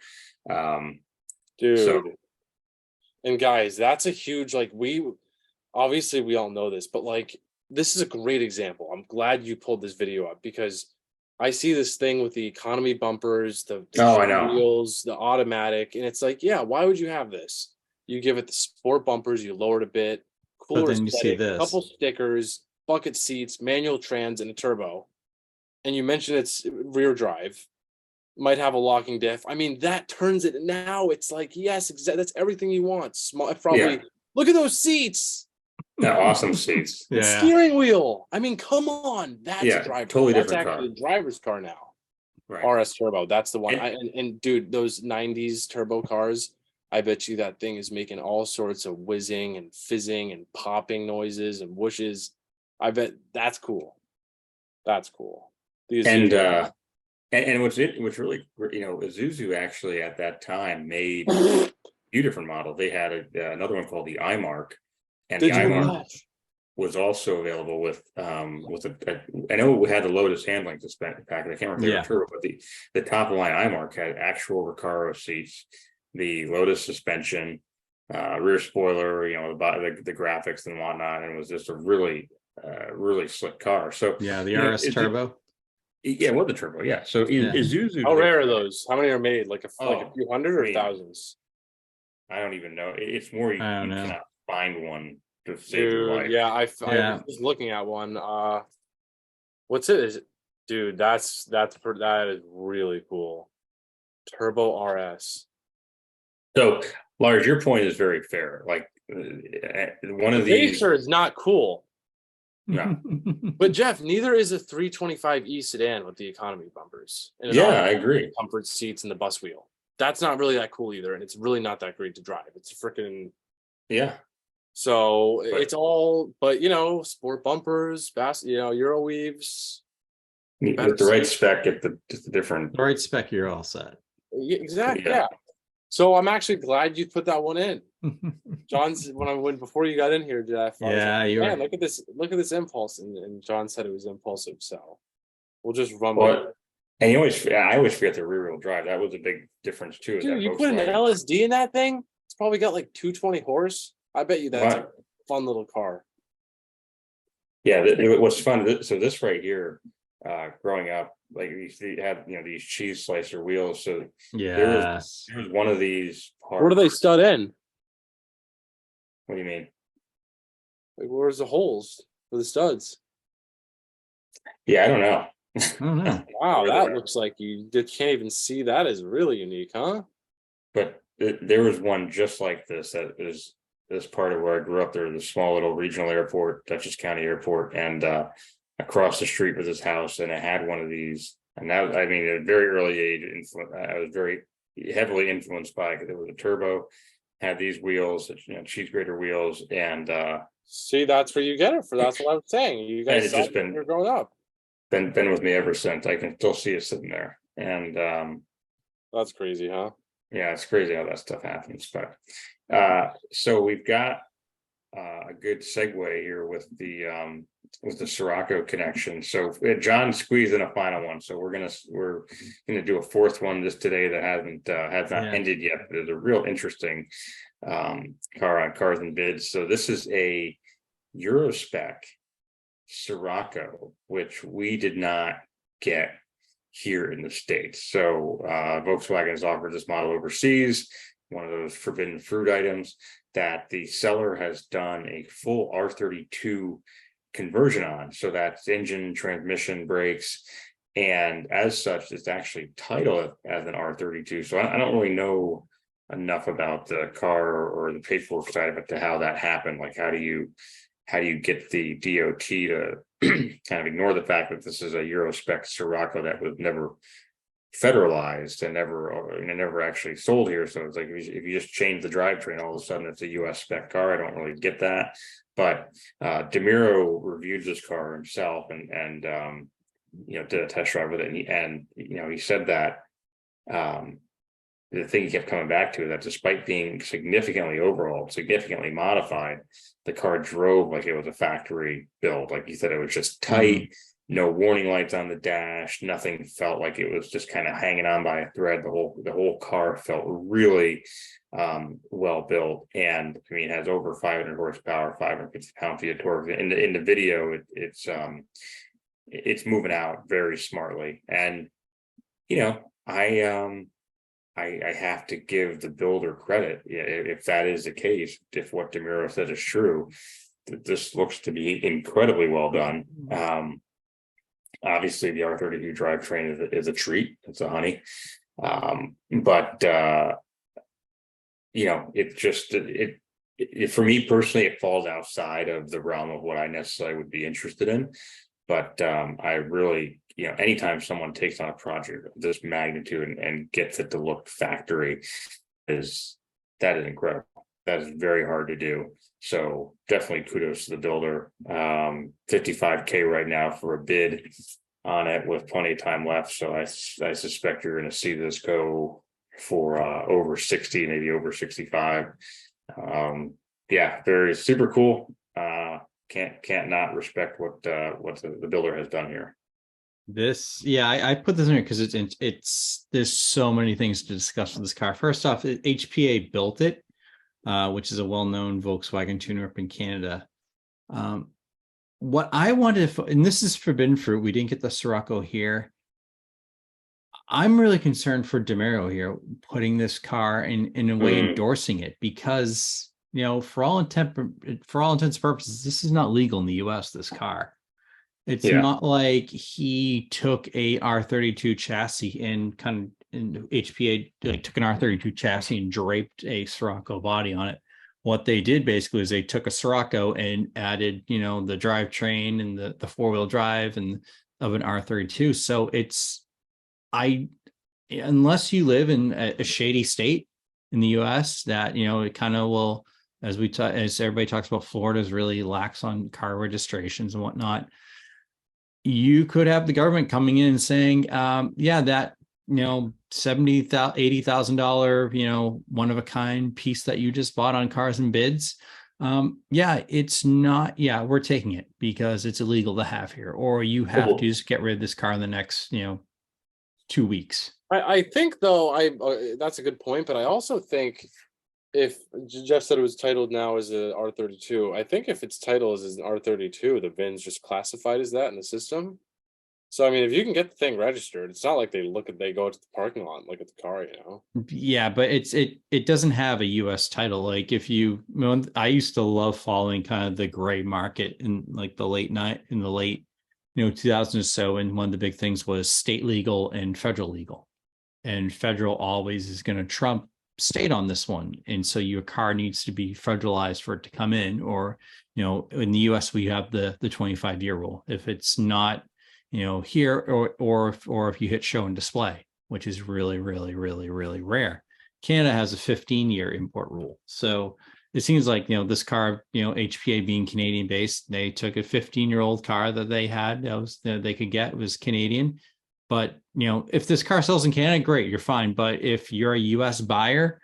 Dude. So, and guys, that's a huge, like, we obviously we all know this, but like, this is a great example. I'm glad you pulled this video up, because I see this thing with the economy bumpers, the I know. wheels, the automatic, and it's like, yeah, why would you have this? You give it the sport bumpers, you lower it a bit, cooler then you see aesthetic, this. a couple stickers, bucket seats, manual trans, and a turbo. And you mentioned it's rear drive, might have a locking diff. I mean, that turns it. Now it's like, yes, that's everything you want. Small, probably. Look at those seats. yeah, awesome seats. The steering wheel. I mean, come on. That's a driver. Totally That's different actually car. a driver's car now. Right. RS Turbo. That's the one. And dude, those 90s turbo cars, I bet you that thing is making all sorts of whizzing and fizzing and popping noises and whooshes. I bet that's cool. That's cool. And what's really, Isuzu actually at that time made a few different models. They had another one called the iMark, and the iMark was also available with I know we had the Lotus handling suspension package. I can't remember if they were turbo, but the top of the line iMark had actual Recaro seats, the Lotus suspension, rear spoiler, the graphics and whatnot, and it was just a really slick car. So the RS Turbo. Well, the turbo, So Isuzu. How rare are those? How many are made? Like a few hundred or thousands? I don't even know. It's more you cannot find one to save your life. Yeah, I was looking at one. What's it? Is it? Dude, that is really cool. Turbo RS. So, Lars, your point is very fair. Like one of these Racer is not cool. No. But Jeff, neither is a 325e sedan with the economy bumpers. And I agree. Comfort seats and the bus wheel. That's not really that cool either, and it's really not that great to drive. It's freaking So it's all, but sport bumpers, Euro weaves. With the right spec, at the different. The right spec, you're all set. Exactly. Yeah. So I'm actually glad you put that one in. John's when before you got in here, Jeff. Man, look at this impulse, and John said it was impulsive. So we'll just run with it. And I always forget the rear wheel drive. That was a big difference too. Dude, you put an LSD in that thing. It's probably got like 220 horse. I bet you that's a fun little car. Yeah, what's fun. So this right here, growing up, like you had these cheese slicer wheels. So there was one of these parts. Where do they stud in? What do you mean? Like, where's the holes for the studs? Yeah, I don't know. Wow, that looks like you can't even see. That is really unique, huh? But there was one just like this that is this part of where I grew up. There was a small little regional airport, Dutchess County Airport, and across the street was this house, and it had one of these. And that, I mean, at a very early age, I was very heavily influenced by it, because it was a turbo, had these wheels, cheese grater wheels, and see, that's where you get it for. That's what I was saying. You guys saw it when you were growing up. Been with me ever since. I can still see it sitting there, and that's crazy, huh? Yeah, it's crazy how that stuff happens. But so we've got a good segue here with the Scirocco connection. So John squeezed in a final one, so we're gonna do a fourth one just today that has not ended yet. But it's a real interesting car on Cars and Bids. So this is a Euro spec Scirocco, which we did not get here in the States. So Volkswagen has offered this model overseas, one of those forbidden fruit items that the seller has done a full R32 conversion on. So that's engine, transmission, brakes, and as such, it's actually titled as an R32. So I don't really know enough about the car or the paperwork side of it to how that happened. Like, how do you get the DOT to kind of ignore the fact that this is a Euro spec Scirocco that was never federalized and never actually sold here. So it's like if you just change the drivetrain, all of a sudden it's a US spec car. I don't really get that. But DeMiro reviewed this car himself and did a test drive with it, and he said that the thing he kept coming back to, that despite being significantly overhauled, significantly modified, the car drove like it was a factory build. Like he said, it was just tight, no warning lights on the dash, nothing felt like it was just kind of hanging on by a thread. The whole car felt really well built, and I mean, it has over 500 horsepower, 550 pound-feet of torque. In the video, it's moving out very smartly, and I have to give the builder credit if that is the case. If what DeMiro said is true, this looks to be incredibly well done. Obviously, the R32 drivetrain is a treat. It's a honey, but for me personally, it falls outside of the realm of what I necessarily would be interested in. But I really, anytime someone takes on a project of this magnitude and gets it to look factory, that is incredible. That is very hard to do. So definitely kudos to the builder. $55K right now for a bid on it with plenty of time left. So I suspect you're going to see this go for over 60, maybe over 65. Very super cool. Can't not respect what the builder has done here. I put this in here because it's there's so many things to discuss with this car. First off, HPA built it, which is a well-known Volkswagen tuner up in Canada. What I wanted, and this is forbidden fruit, we didn't get the Scirocco here. I'm really concerned for DeMiro here, putting this car in a way endorsing it, because for all intents and purposes, this is not legal in the US, this car. It's not like he took a R32 chassis and HPA took an R32 chassis and draped a Scirocco body on it. What they did basically is they took a Scirocco and added, the drivetrain and the four-wheel drive and of an R32. So unless you live in a shady state in the US that, it kind of will, as everybody talks about, Florida's really lax on car registrations and whatnot. You could have the government coming in and saying, that $70,000, $80,000, one of a kind piece that you just bought on Cars and Bids. It's not. We're taking it because it's illegal to have here, or you have to just get rid of this car in the next 2 weeks. I think though, that's a good point, but I also think, if Jeff said it was titled now as a R32, I think if its title is as an R32, the VIN's just classified as that in the system. So I mean, if you can get the thing registered, it's not like they go to the parking lot and look at the car, Yeah, but it doesn't have a US title. Like I used to love following kind of the gray market in like the late 2000s or so, and one of the big things was state legal and federal legal. And federal always is going to trump state on this one, and so your car needs to be federalized for it to come in, or in the US we have the 25-year rule. If it's not here, or if you hit show and display, which is really rare. Canada has a 15-year import rule. So it seems like this car, HPA being Canadian based, they took a 15-year-old car that they had that they could get, was Canadian. But, if this car sells in Canada, great, you're fine. But if you're a US buyer,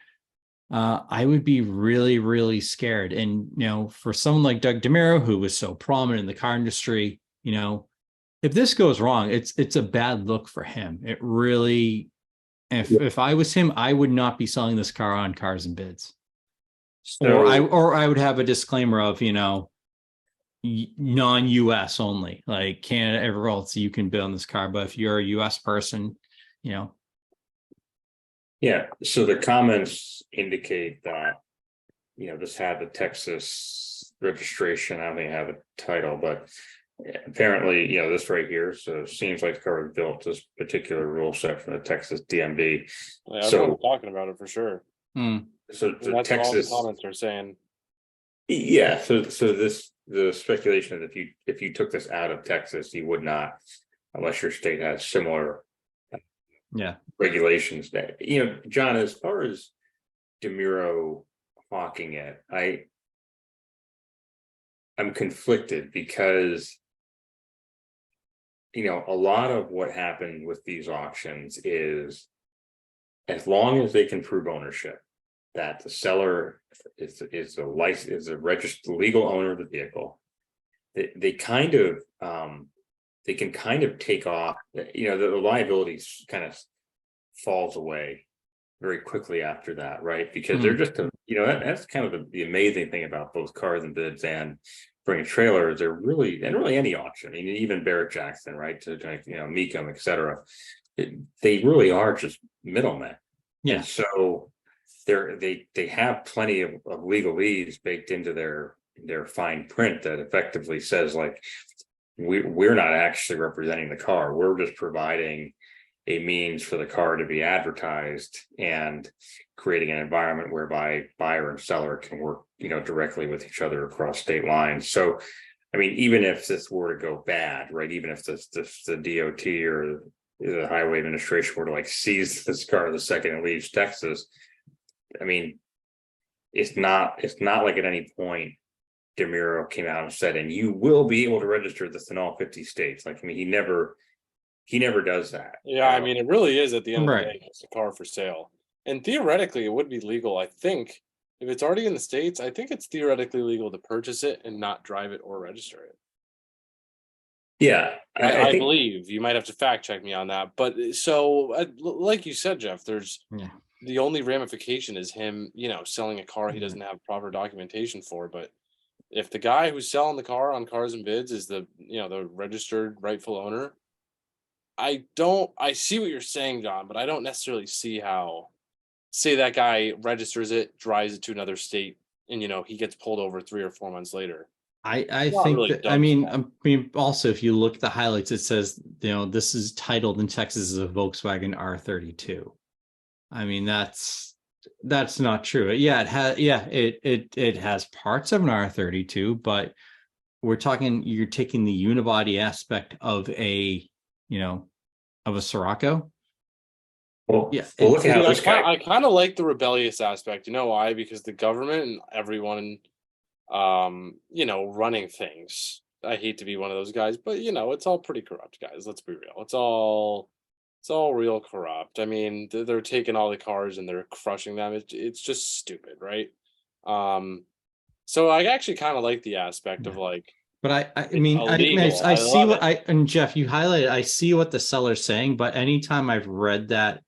I would be really, really scared. And, for someone like Doug DeMiro, who was so prominent in the car industry, if this goes wrong, it's a bad look for him. It really, if I was him, I would not be selling this car on Cars and Bids. So, or I would have a disclaimer of, non-US only, like Canada, everywhere else you can bid on this car, but if you're a US person, so the comments indicate that this had the Texas registration. I don't think it had a title, but apparently this right here, so it seems like the car was built this particular rule set from the Texas DMV. So talking about it for sure. So that's Texas, what all the comments are saying. So the speculation that if you took this out of Texas, you would not, unless your state has similar Yeah. regulations that, John, as far as DeMuro hawking it, I'm conflicted because a lot of what happened with these auctions is, as long as they can prove ownership, that the seller is a registered legal owner of the vehicle, they kind of they can kind of take off, the liability kind of falls away very quickly after that, right? Because they're just that's kind of the amazing thing about both cars and bids and bringing trailers. They're really any auction. I mean, even Barrett Jackson, right? To Mecum, etc. They really are just middlemen. Yeah. And so they have plenty of legalese baked into their fine print that effectively says, like, we're not actually representing the car. We're just providing a means for the car to be advertised and creating an environment whereby buyer and seller can work, directly with each other across state lines. So, I mean, even if this were to go bad, right? Even if the DOT or the Highway Administration were to like seize this car the second it leaves Texas, I mean, it's not like at any point DeMuro came out and said, and you will be able to register this in all 50 states. Like, I mean, he never does that. Yeah, I mean, it really is at the end of the Right. day, it's a car for sale. And theoretically, it would be legal. I think if it's already in the States, I think it's theoretically legal to purchase it and not drive it or register it. Yeah, I think, believe. You might have to fact check me on that. But so, like you said, Jeff, there's the only ramification is him, selling a car he doesn't have proper documentation for. But if the guy who's selling the car on Cars and Bids is the registered rightful owner, I see what you're saying, John, but I don't necessarily see how, say that guy registers it, drives it to another state, and he gets pulled over 3 or 4 months later. I think really that, dumb I mean, stuff. also, if you look at the highlights, it says, this is titled in Texas as a Volkswagen R32. I mean, that's not true. Yeah, it has parts of an R32, but you're taking the unibody aspect of a Scirocco. well, Yeah, look at how this guy. I kind of like the rebellious aspect. You know why? Because the government and everyone, running things. I hate to be one of those guys, but it's all pretty corrupt, guys. Let's be real. It's all real corrupt. I mean, they're taking all the cars and they're crushing them. It's just stupid, right? So I actually kind of like the aspect of like. But I mean, I see what and Jeff, you highlighted. I see what the seller's saying, but anytime I've read that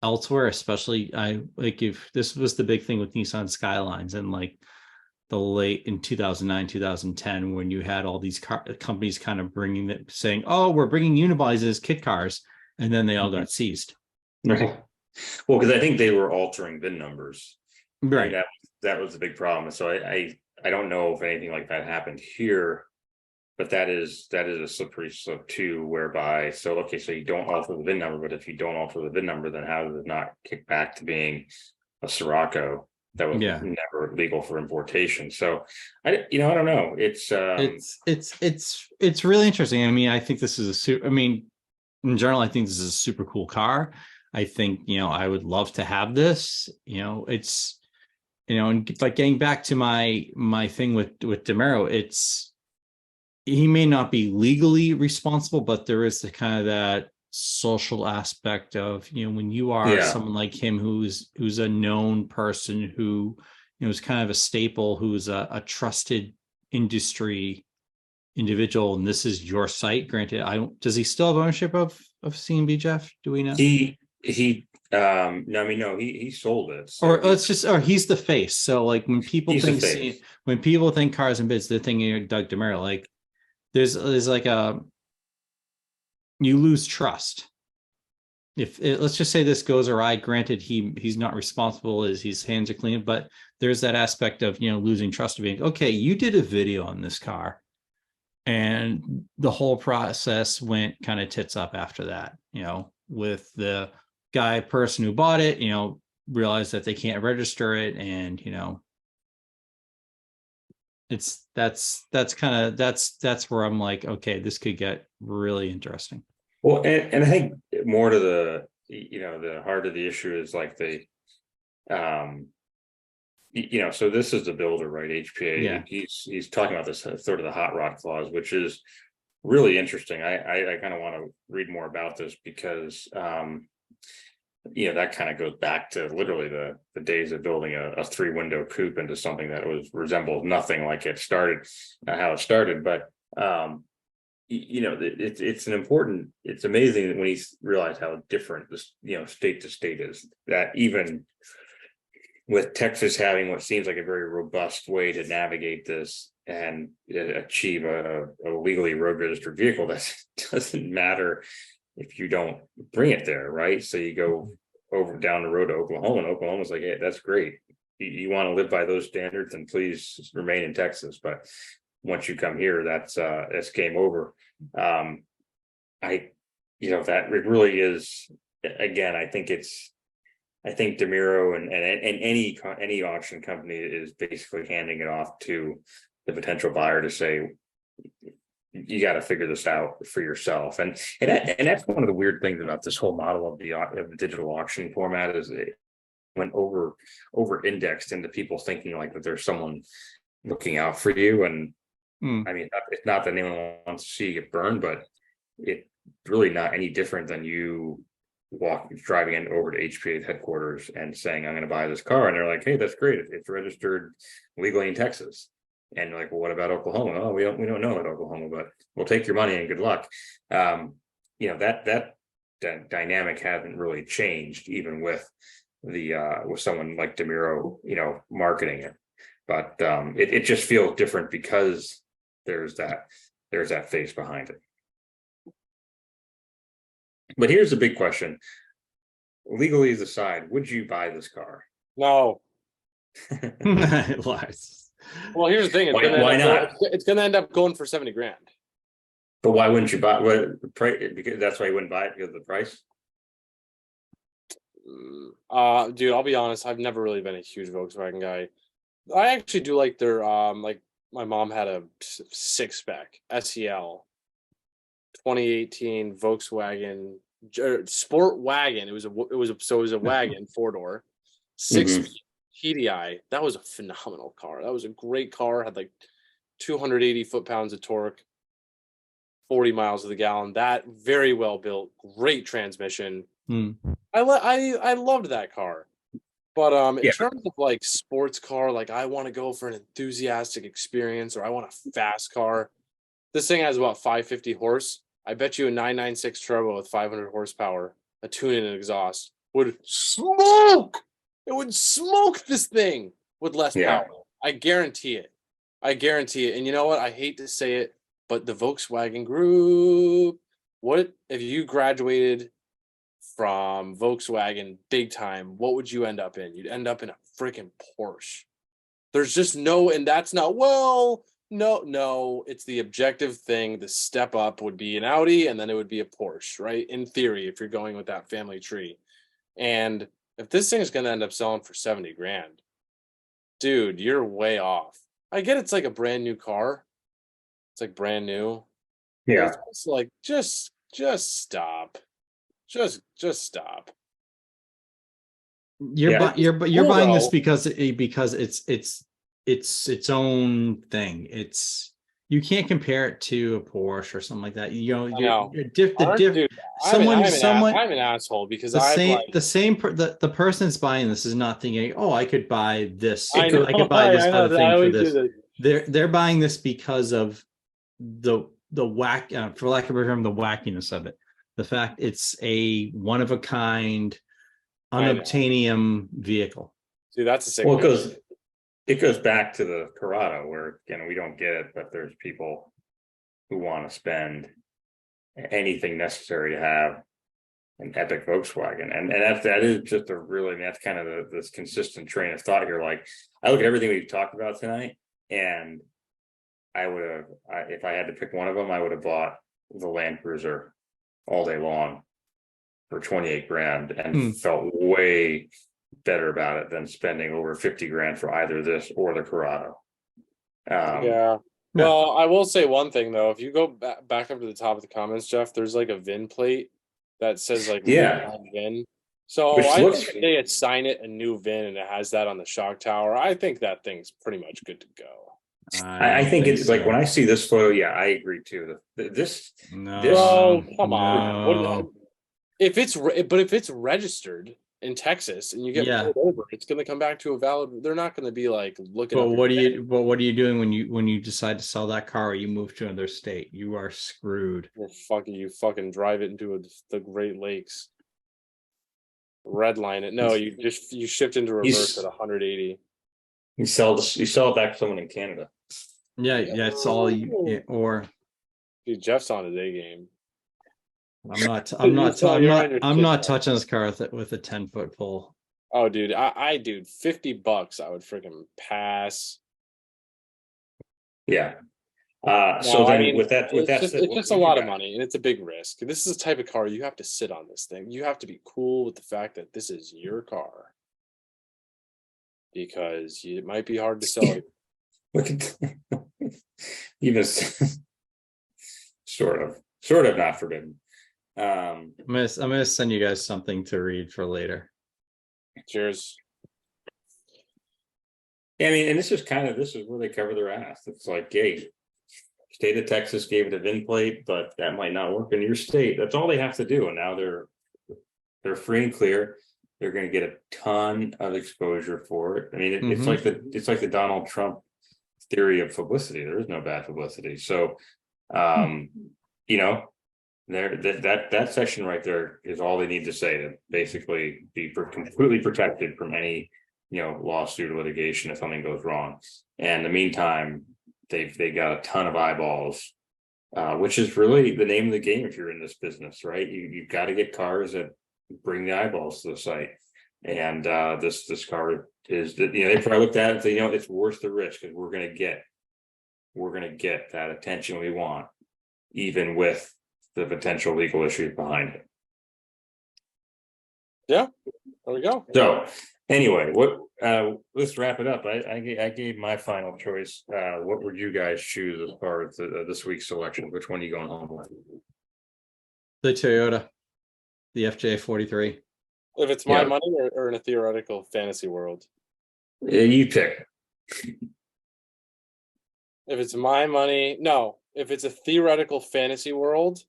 elsewhere, especially if this was the big thing with Nissan Skylines and like the late in 2009, 2010, when you had all these companies kind of saying, oh, we're bringing unibodies as kit cars, and then they all got seized. Right. Well, because I think they were altering VIN numbers. Right. That was the big problem. So I don't know if anything like that happened here, but that is a slippery slope too, whereby, so you don't alter the VIN number, but if you don't alter the VIN number, then how does it not kick back to being a Scirocco that was never legal for importation? So I don't know. It's really interesting. I mean, I think this is in general, I think this is a super cool car. I think, I would love to have this, it's, but getting back to my thing with DeMuro, he may not be legally responsible, but there is the kind of that social aspect of, when you are someone like him, who's a known person, who, is kind of a staple, who's a trusted industry individual, and this is your site. Granted, does he still have ownership of C&B, Jeff? Do we know? No, he sold it. So or he's the face. So like when people think Cars and Bids, they're thinking Doug DeMuro. Like there's like you lose trust. If let's just say this goes awry, granted he's not responsible, as his hands are clean, but there's that aspect of losing trust, of being, okay, you did a video on this car, and the whole process went kind of tits up after that, with the person who bought it, realized that they can't register it, and that's where I'm like, okay, this could get really interesting. Well, and I think more to the heart of the issue is like so this is the builder, right? HPA. Yeah. He's talking about this sort of the hot rod clause, which is really interesting. I kind of want to read more about this because that kind of goes back to literally the days of building a 3-window coupe into something that resembles nothing like how it started. But it's amazing when you realize how different this state to state is, that even with Texas having what seems like a very robust way to navigate this and achieve a legally road registered vehicle, that doesn't matter if you don't bring it there, right? So you go down the road to Oklahoma, and Oklahoma's like, hey, that's great. You want to live by those standards, and please remain in Texas. But once you come here, that's game over. That it really is. Again, I think DeMiro and any auction company is basically handing it off to the potential buyer to say, you got to figure this out for yourself. And that's one of the weird things about this whole model of the digital auction format, is it went over indexed into people thinking like that there's someone looking out for you. And I mean, it's not that anyone wants to see you get burned, but it's really not any different than you driving in over to HPA's headquarters and saying, I'm going to buy this car. And they're like, hey, that's great. It's registered legally in Texas. And you're like, well, what about Oklahoma? Oh, we don't know about Oklahoma, but we'll take your money and good luck. That dynamic hasn't really changed, even with with someone like DeMiro, marketing it. But it just feels different because there's that face behind it. But here's the big question. Legally aside, would you buy this car? No. Well, here's the thing. Why not? It's going to end up going for $70,000. But why wouldn't you buy? Because that's why you wouldn't buy it, because of the price. Dude, I'll be honest. I've never really been a huge Volkswagen guy. I actually do like their like my mom had a 6-spec SEL 2018 Volkswagen Sport Wagon. It was a wagon 4-door 6 PDI. That was a phenomenal car. That was a great car. Had like 280 foot-pounds of torque, 40 miles to the gallon. That very well built, great transmission. I loved that car. But in terms of like sports car, like I want to go for an enthusiastic experience, or I want a fast car. This thing has about 550 horse. I bet you a 996 turbo with 500 horsepower, a tune-in and exhaust would smoke. It would smoke this thing with less power. I guarantee it. And you know what? I hate to say it, but the Volkswagen Group, what if you graduated from Volkswagen big time? What would you end up in? You'd end up in a freaking Porsche. There's just no, and that's not, no, it's the objective thing. The step up would be an Audi, and then it would be a Porsche, right? In theory, if you're going with that family tree. And if this thing is going to end up selling for $70,000, dude, you're way off. I get it's like a brand new car. It's like brand new. Yeah. It's like, just stop. Just stop. You're buying this because it's its own thing. You can't compare it to a Porsche or something like that. I'm an asshole because the person that's buying this is not thinking, oh, I could buy this. I could buy this other thing for this. They're buying this because of the whack, for lack of a better term, the wackiness of it. The fact it's a one of a kind, unobtainium vehicle. See, that's the same. Well, it goes back to the Corrado, where we don't get it, but there's people who want to spend anything necessary to have an epic Volkswagen, and that is just that's kind of this consistent train of thought here. Like, I look at everything we've talked about tonight, and if I had to pick one of them, I would have bought the Land Cruiser all day long for $28,000 and felt way better about it than spending over $50,000 for either this or the Corrado. Well, I will say one thing though. If you go back up to the top of the comments, Jeff, there's like a VIN plate that says like Yeah. VIN. So Which I looks- think if they assign it a new VIN and it has that on the shock tower, I think that thing's pretty much good to go. I think it's like when I see this photo, yeah, I agree too. This Bro, come on. no. If it's registered in Texas and you get pulled over, it's going to come back to a valid. They're not going to be like looking. But what are you doing when you decide to sell that car or you move to another state? You are screwed. You fucking drive it into the Great Lakes. Redline it. No, you shift into reverse at 180. You sell it back to someone in Canada. Yeah, it's all you or Dude, Jeff's on his A game. I'm not touching this car with a 10-foot pole. Oh, dude, dude, $50, I would freaking pass. Yeah. No, then I mean, with that it's said, just a lot of money and it's a big risk. This is the type of car you have to sit on this thing. You have to be cool with the fact that this is your car. Because it might be hard to sell it. Look at even sort of not forbidden. I'm gonna send you guys something to read for later. Cheers. I mean, and this is where they cover their ass. It's like, hey, state of Texas gave it a VIN plate, but that might not work in your state. That's all they have to do, and now they're free and clear. They're going to get a ton of exposure for it. I mean, it's like the Donald Trump theory of publicity. There is no bad publicity. So, you know, that section right there is all they need to say to basically be completely protected from any, you know, lawsuit or litigation if something goes wrong. And in the meantime, they got a ton of eyeballs, which is really the name of the game if you're in this business, right? You've got to get cars that bring the eyeballs to the site. And this car is that, you know, they probably looked at it and say, you know, it's worth the risk because we're gonna get that attention we want, even with the potential legal issues behind it. Yeah, there we go. So anyway, let's wrap it up. I gave my final choice. What would you guys choose as far as this week's selection? Which one are you going home with? The Toyota, the FJ43. If it's my money or in a theoretical fantasy world? You pick. If it's my money, no. If it's a theoretical fantasy world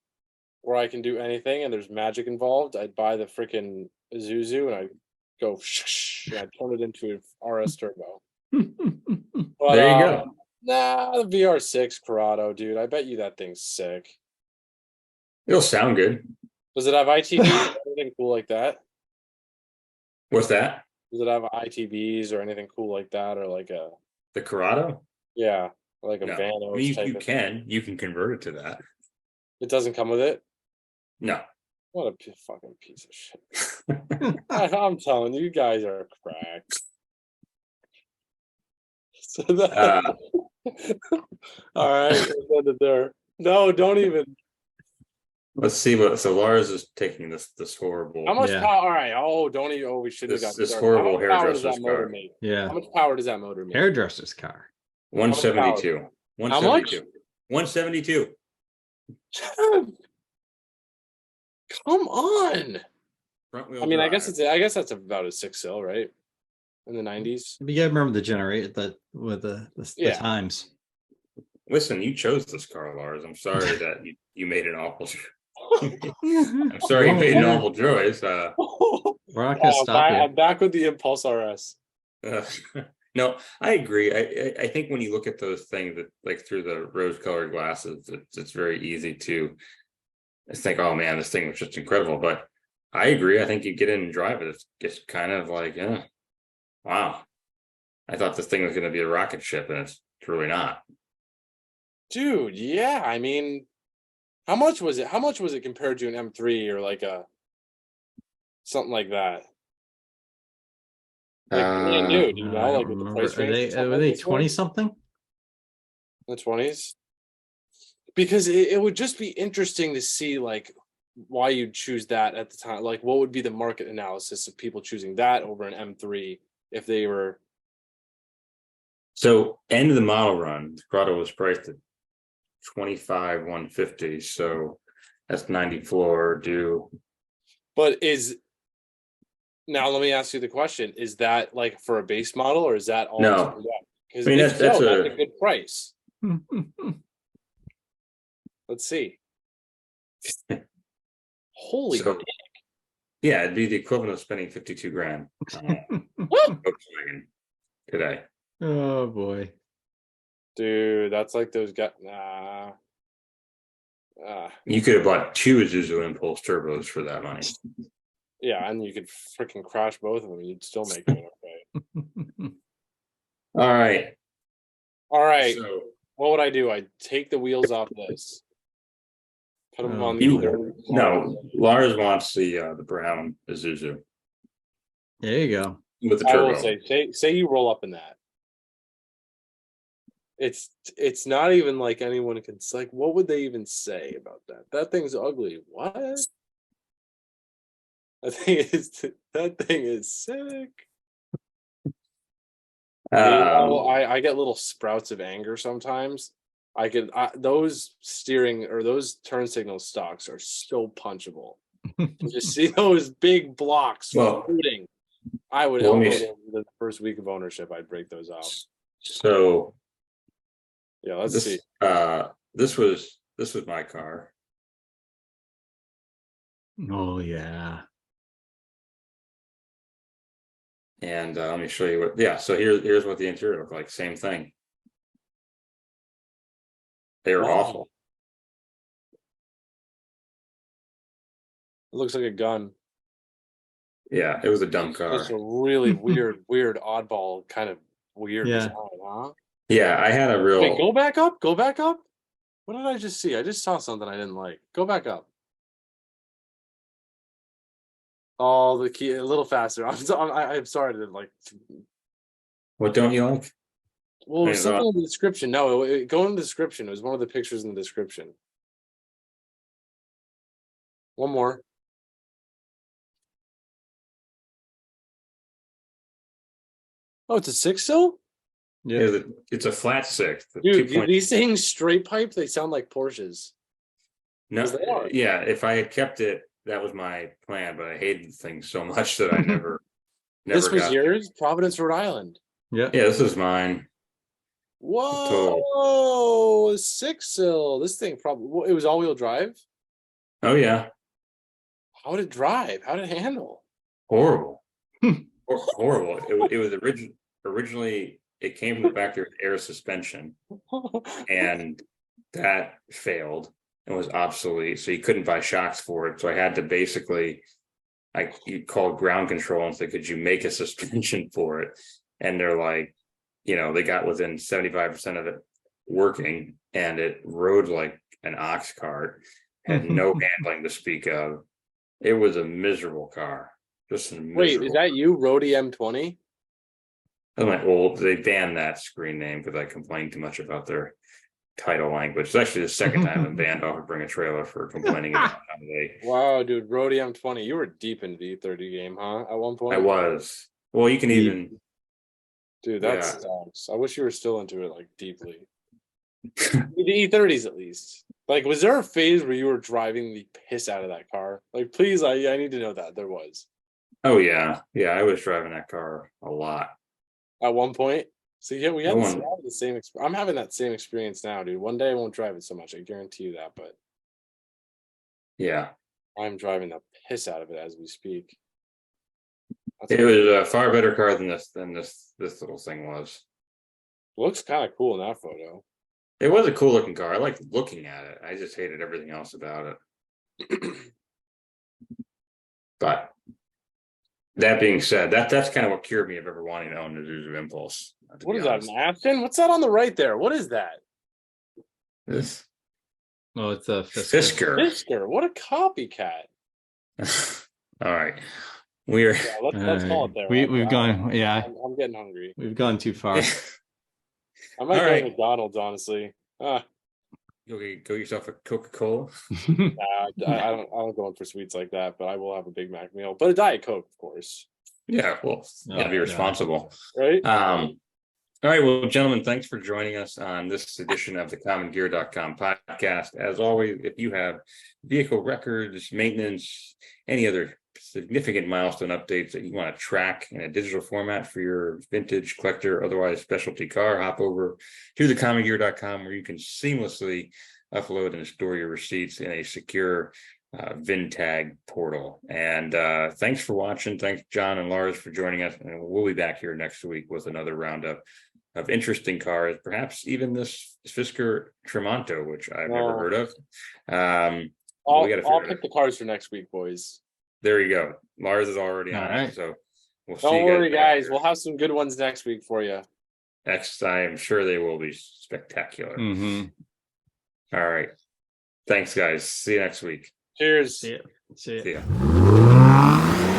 where I can do anything and there's magic involved, I'd buy the freaking Isuzu and I'd go and I'd turn it into an RS Turbo. But, there you go. Nah, the VR6 Corrado, dude. I bet you that thing's sick. It'll sound good. Does it have ITBs or anything cool like that? What's that? Does it have ITBs or anything cool like that, or like the Corrado? Yeah, like a no. Vanos I mean, type. You can convert it to that. It doesn't come with it. No. What a fucking piece of shit! I'm telling you, you guys are cracked. So that, all right, let's end it there. No, don't even. Let's see so Lars is taking this horrible. How much power? All right. Oh, don't even. Oh, we should have got this horrible hairdresser's car. Yeah. How much power does that motor make? Hairdresser's car. 172. 172. 172. Come on. Front-wheel I mean, drive. I guess that's about a 6-cylinder, right? In the 90s. You gotta remember the generator with the times. Listen, you chose this car, Lars. I'm sorry that you made an awful. I'm sorry you made an awful choice. We're not gonna stop you. I'm back with the Impulse RS. No, I agree. I think when you look at those things that like through the rose-colored glasses, it's very easy to think, oh man, this thing was just incredible. But I agree. I think you get in and drive it. It's kind of like, wow. I thought this thing was going to be a rocket ship, and it's really not. Dude, yeah. I mean, how much was it? How much was it compared to an M3 or like something like that? Like, dude, you know, like with the price range. Were they 20 something? In the 20s? Because it would just be interesting to see like why you'd choose that at the time. Like, what would be the market analysis of people choosing that over an M3 if they were. So end of the model run, the Corrado was priced at $25,150. So that's 90 floor due. But now let me ask you the question: is that like for a base model, or is that all? No. Because I mean, that's a good price. Yeah. Let's see. Holy So, dick. yeah, it'd be the equivalent of spending 52 grand on a What? Volkswagen today. Oh boy. Dude, that's like those guys. You could have bought 2 Isuzu Impulse turbos for that money. Yeah, and you could freaking crash both of them. You'd still make it okay. All right. All right. So What would I do? I'd take the wheels off this. Put them on the no, Lars wants the brown Isuzu There you go. with the I turbo. will say you roll up in that. It's not even like anyone can like, what would they even say about that? That thing's ugly. What? That thing is sick. I get little sprouts of anger sometimes. Those steering or those turn signal stocks are so punchable. You see those big blocks floating. I would the first week of ownership, I'd break those off. So yeah, let's see. This was my car. Oh yeah. And let me show you so here's what the interior looked like. Same thing. They were awful. It looks like a gun. Yeah, it was a dumb car. It's a really weird oddball kind of weird design, huh? Yeah, I had a real. Wait, go back up. What did I just see? I just saw something I didn't like. Go back up. Oh, the key a little faster. I'm sorry to like. What don't you like? Well, it was something in the description. No, go in the description. It was one of the pictures in the description. One more. Oh, it's a 6-cylinder? Yeah, it's a flat 6. Dude, these things straight pipe, they sound like Porsches. No, yeah, if I had kept it, that was my plan, but I hated the thing so much that I never This was yours? Providence, Rhode Island. Yeah. Yeah, this is mine. Whoa, 6-cylinder. This thing probably, it was all-wheel drive? Oh, yeah. How did it drive? How did it handle? Horrible. Horrible. It was originally, it came from the factory with air suspension, and that failed and was obsolete. So you couldn't buy shocks for it. So I had to basically, you called ground control and said, could you make a suspension for it? And they're like, they got within 75% of it working, and it rode like an ox cart, had no handling to speak of. It was a miserable car. Wait, is that you, Rody M20? I'm like, well, they banned that screen name because I complained too much about their title language. It's actually the second time I've banned off of Bring a Trailer for complaining about how they. Wow, dude, Rody M20, you were deep into the E30 game, huh? At one point, I was. Well, you can even. Dude, that sucks. I wish you were still into it like deeply. The E30s, at least. Like, was there a phase where you were driving the piss out of that car? Like, please, I need to know that. There was. Oh yeah, I was driving that car a lot at one point. So yeah, we had the same. I'm having that same experience now, dude. One day I won't drive it so much. I guarantee you that. But yeah, I'm driving the piss out of it as we speak. It was a far better car than this little thing was. Looks kind of cool in that photo. It was a cool looking car. I liked looking at it. I just hated everything else about it. But that being said, that's kind of what cured me of ever wanting to own a Isuzu Impulse. What is that, an Aston? What's that on the right there? What is that? This? Oh, it's a Fisker. Fisker. What a copycat. All right. We're let's call it there. We've gone. Yeah, I'm getting hungry. We've gone too far. I might go to McDonald's, honestly. Go get yourself a Coca-Cola. I don't go in for sweets like that, but I will have a Big Mac meal. But a Diet Coke, of course. Yeah, well, gotta be responsible. Right? All right, well, gentlemen, thanks for joining us on this edition of the CommonGear.com podcast. As always, if you have vehicle records, maintenance, any other significant milestone updates that you want to track in a digital format for your vintage collector, otherwise specialty car, hop over to thecommon-gear.com where you can seamlessly upload and store your receipts in a secure VIN tag portal. And thanks for watching. Thanks, John and Lars, for joining us. And we'll be back here next week with another roundup of interesting cars, perhaps even this Fisker Tremonto, which I've never heard of. I'll pick the cars for next week, boys. There you go. Lars is already on it, so we'll see. Don't worry, guys. We'll have some good ones next week for you. Next, I am sure they will be spectacular. Mm-hmm. All right. Thanks, guys. See you next week. Cheers. See ya. See ya.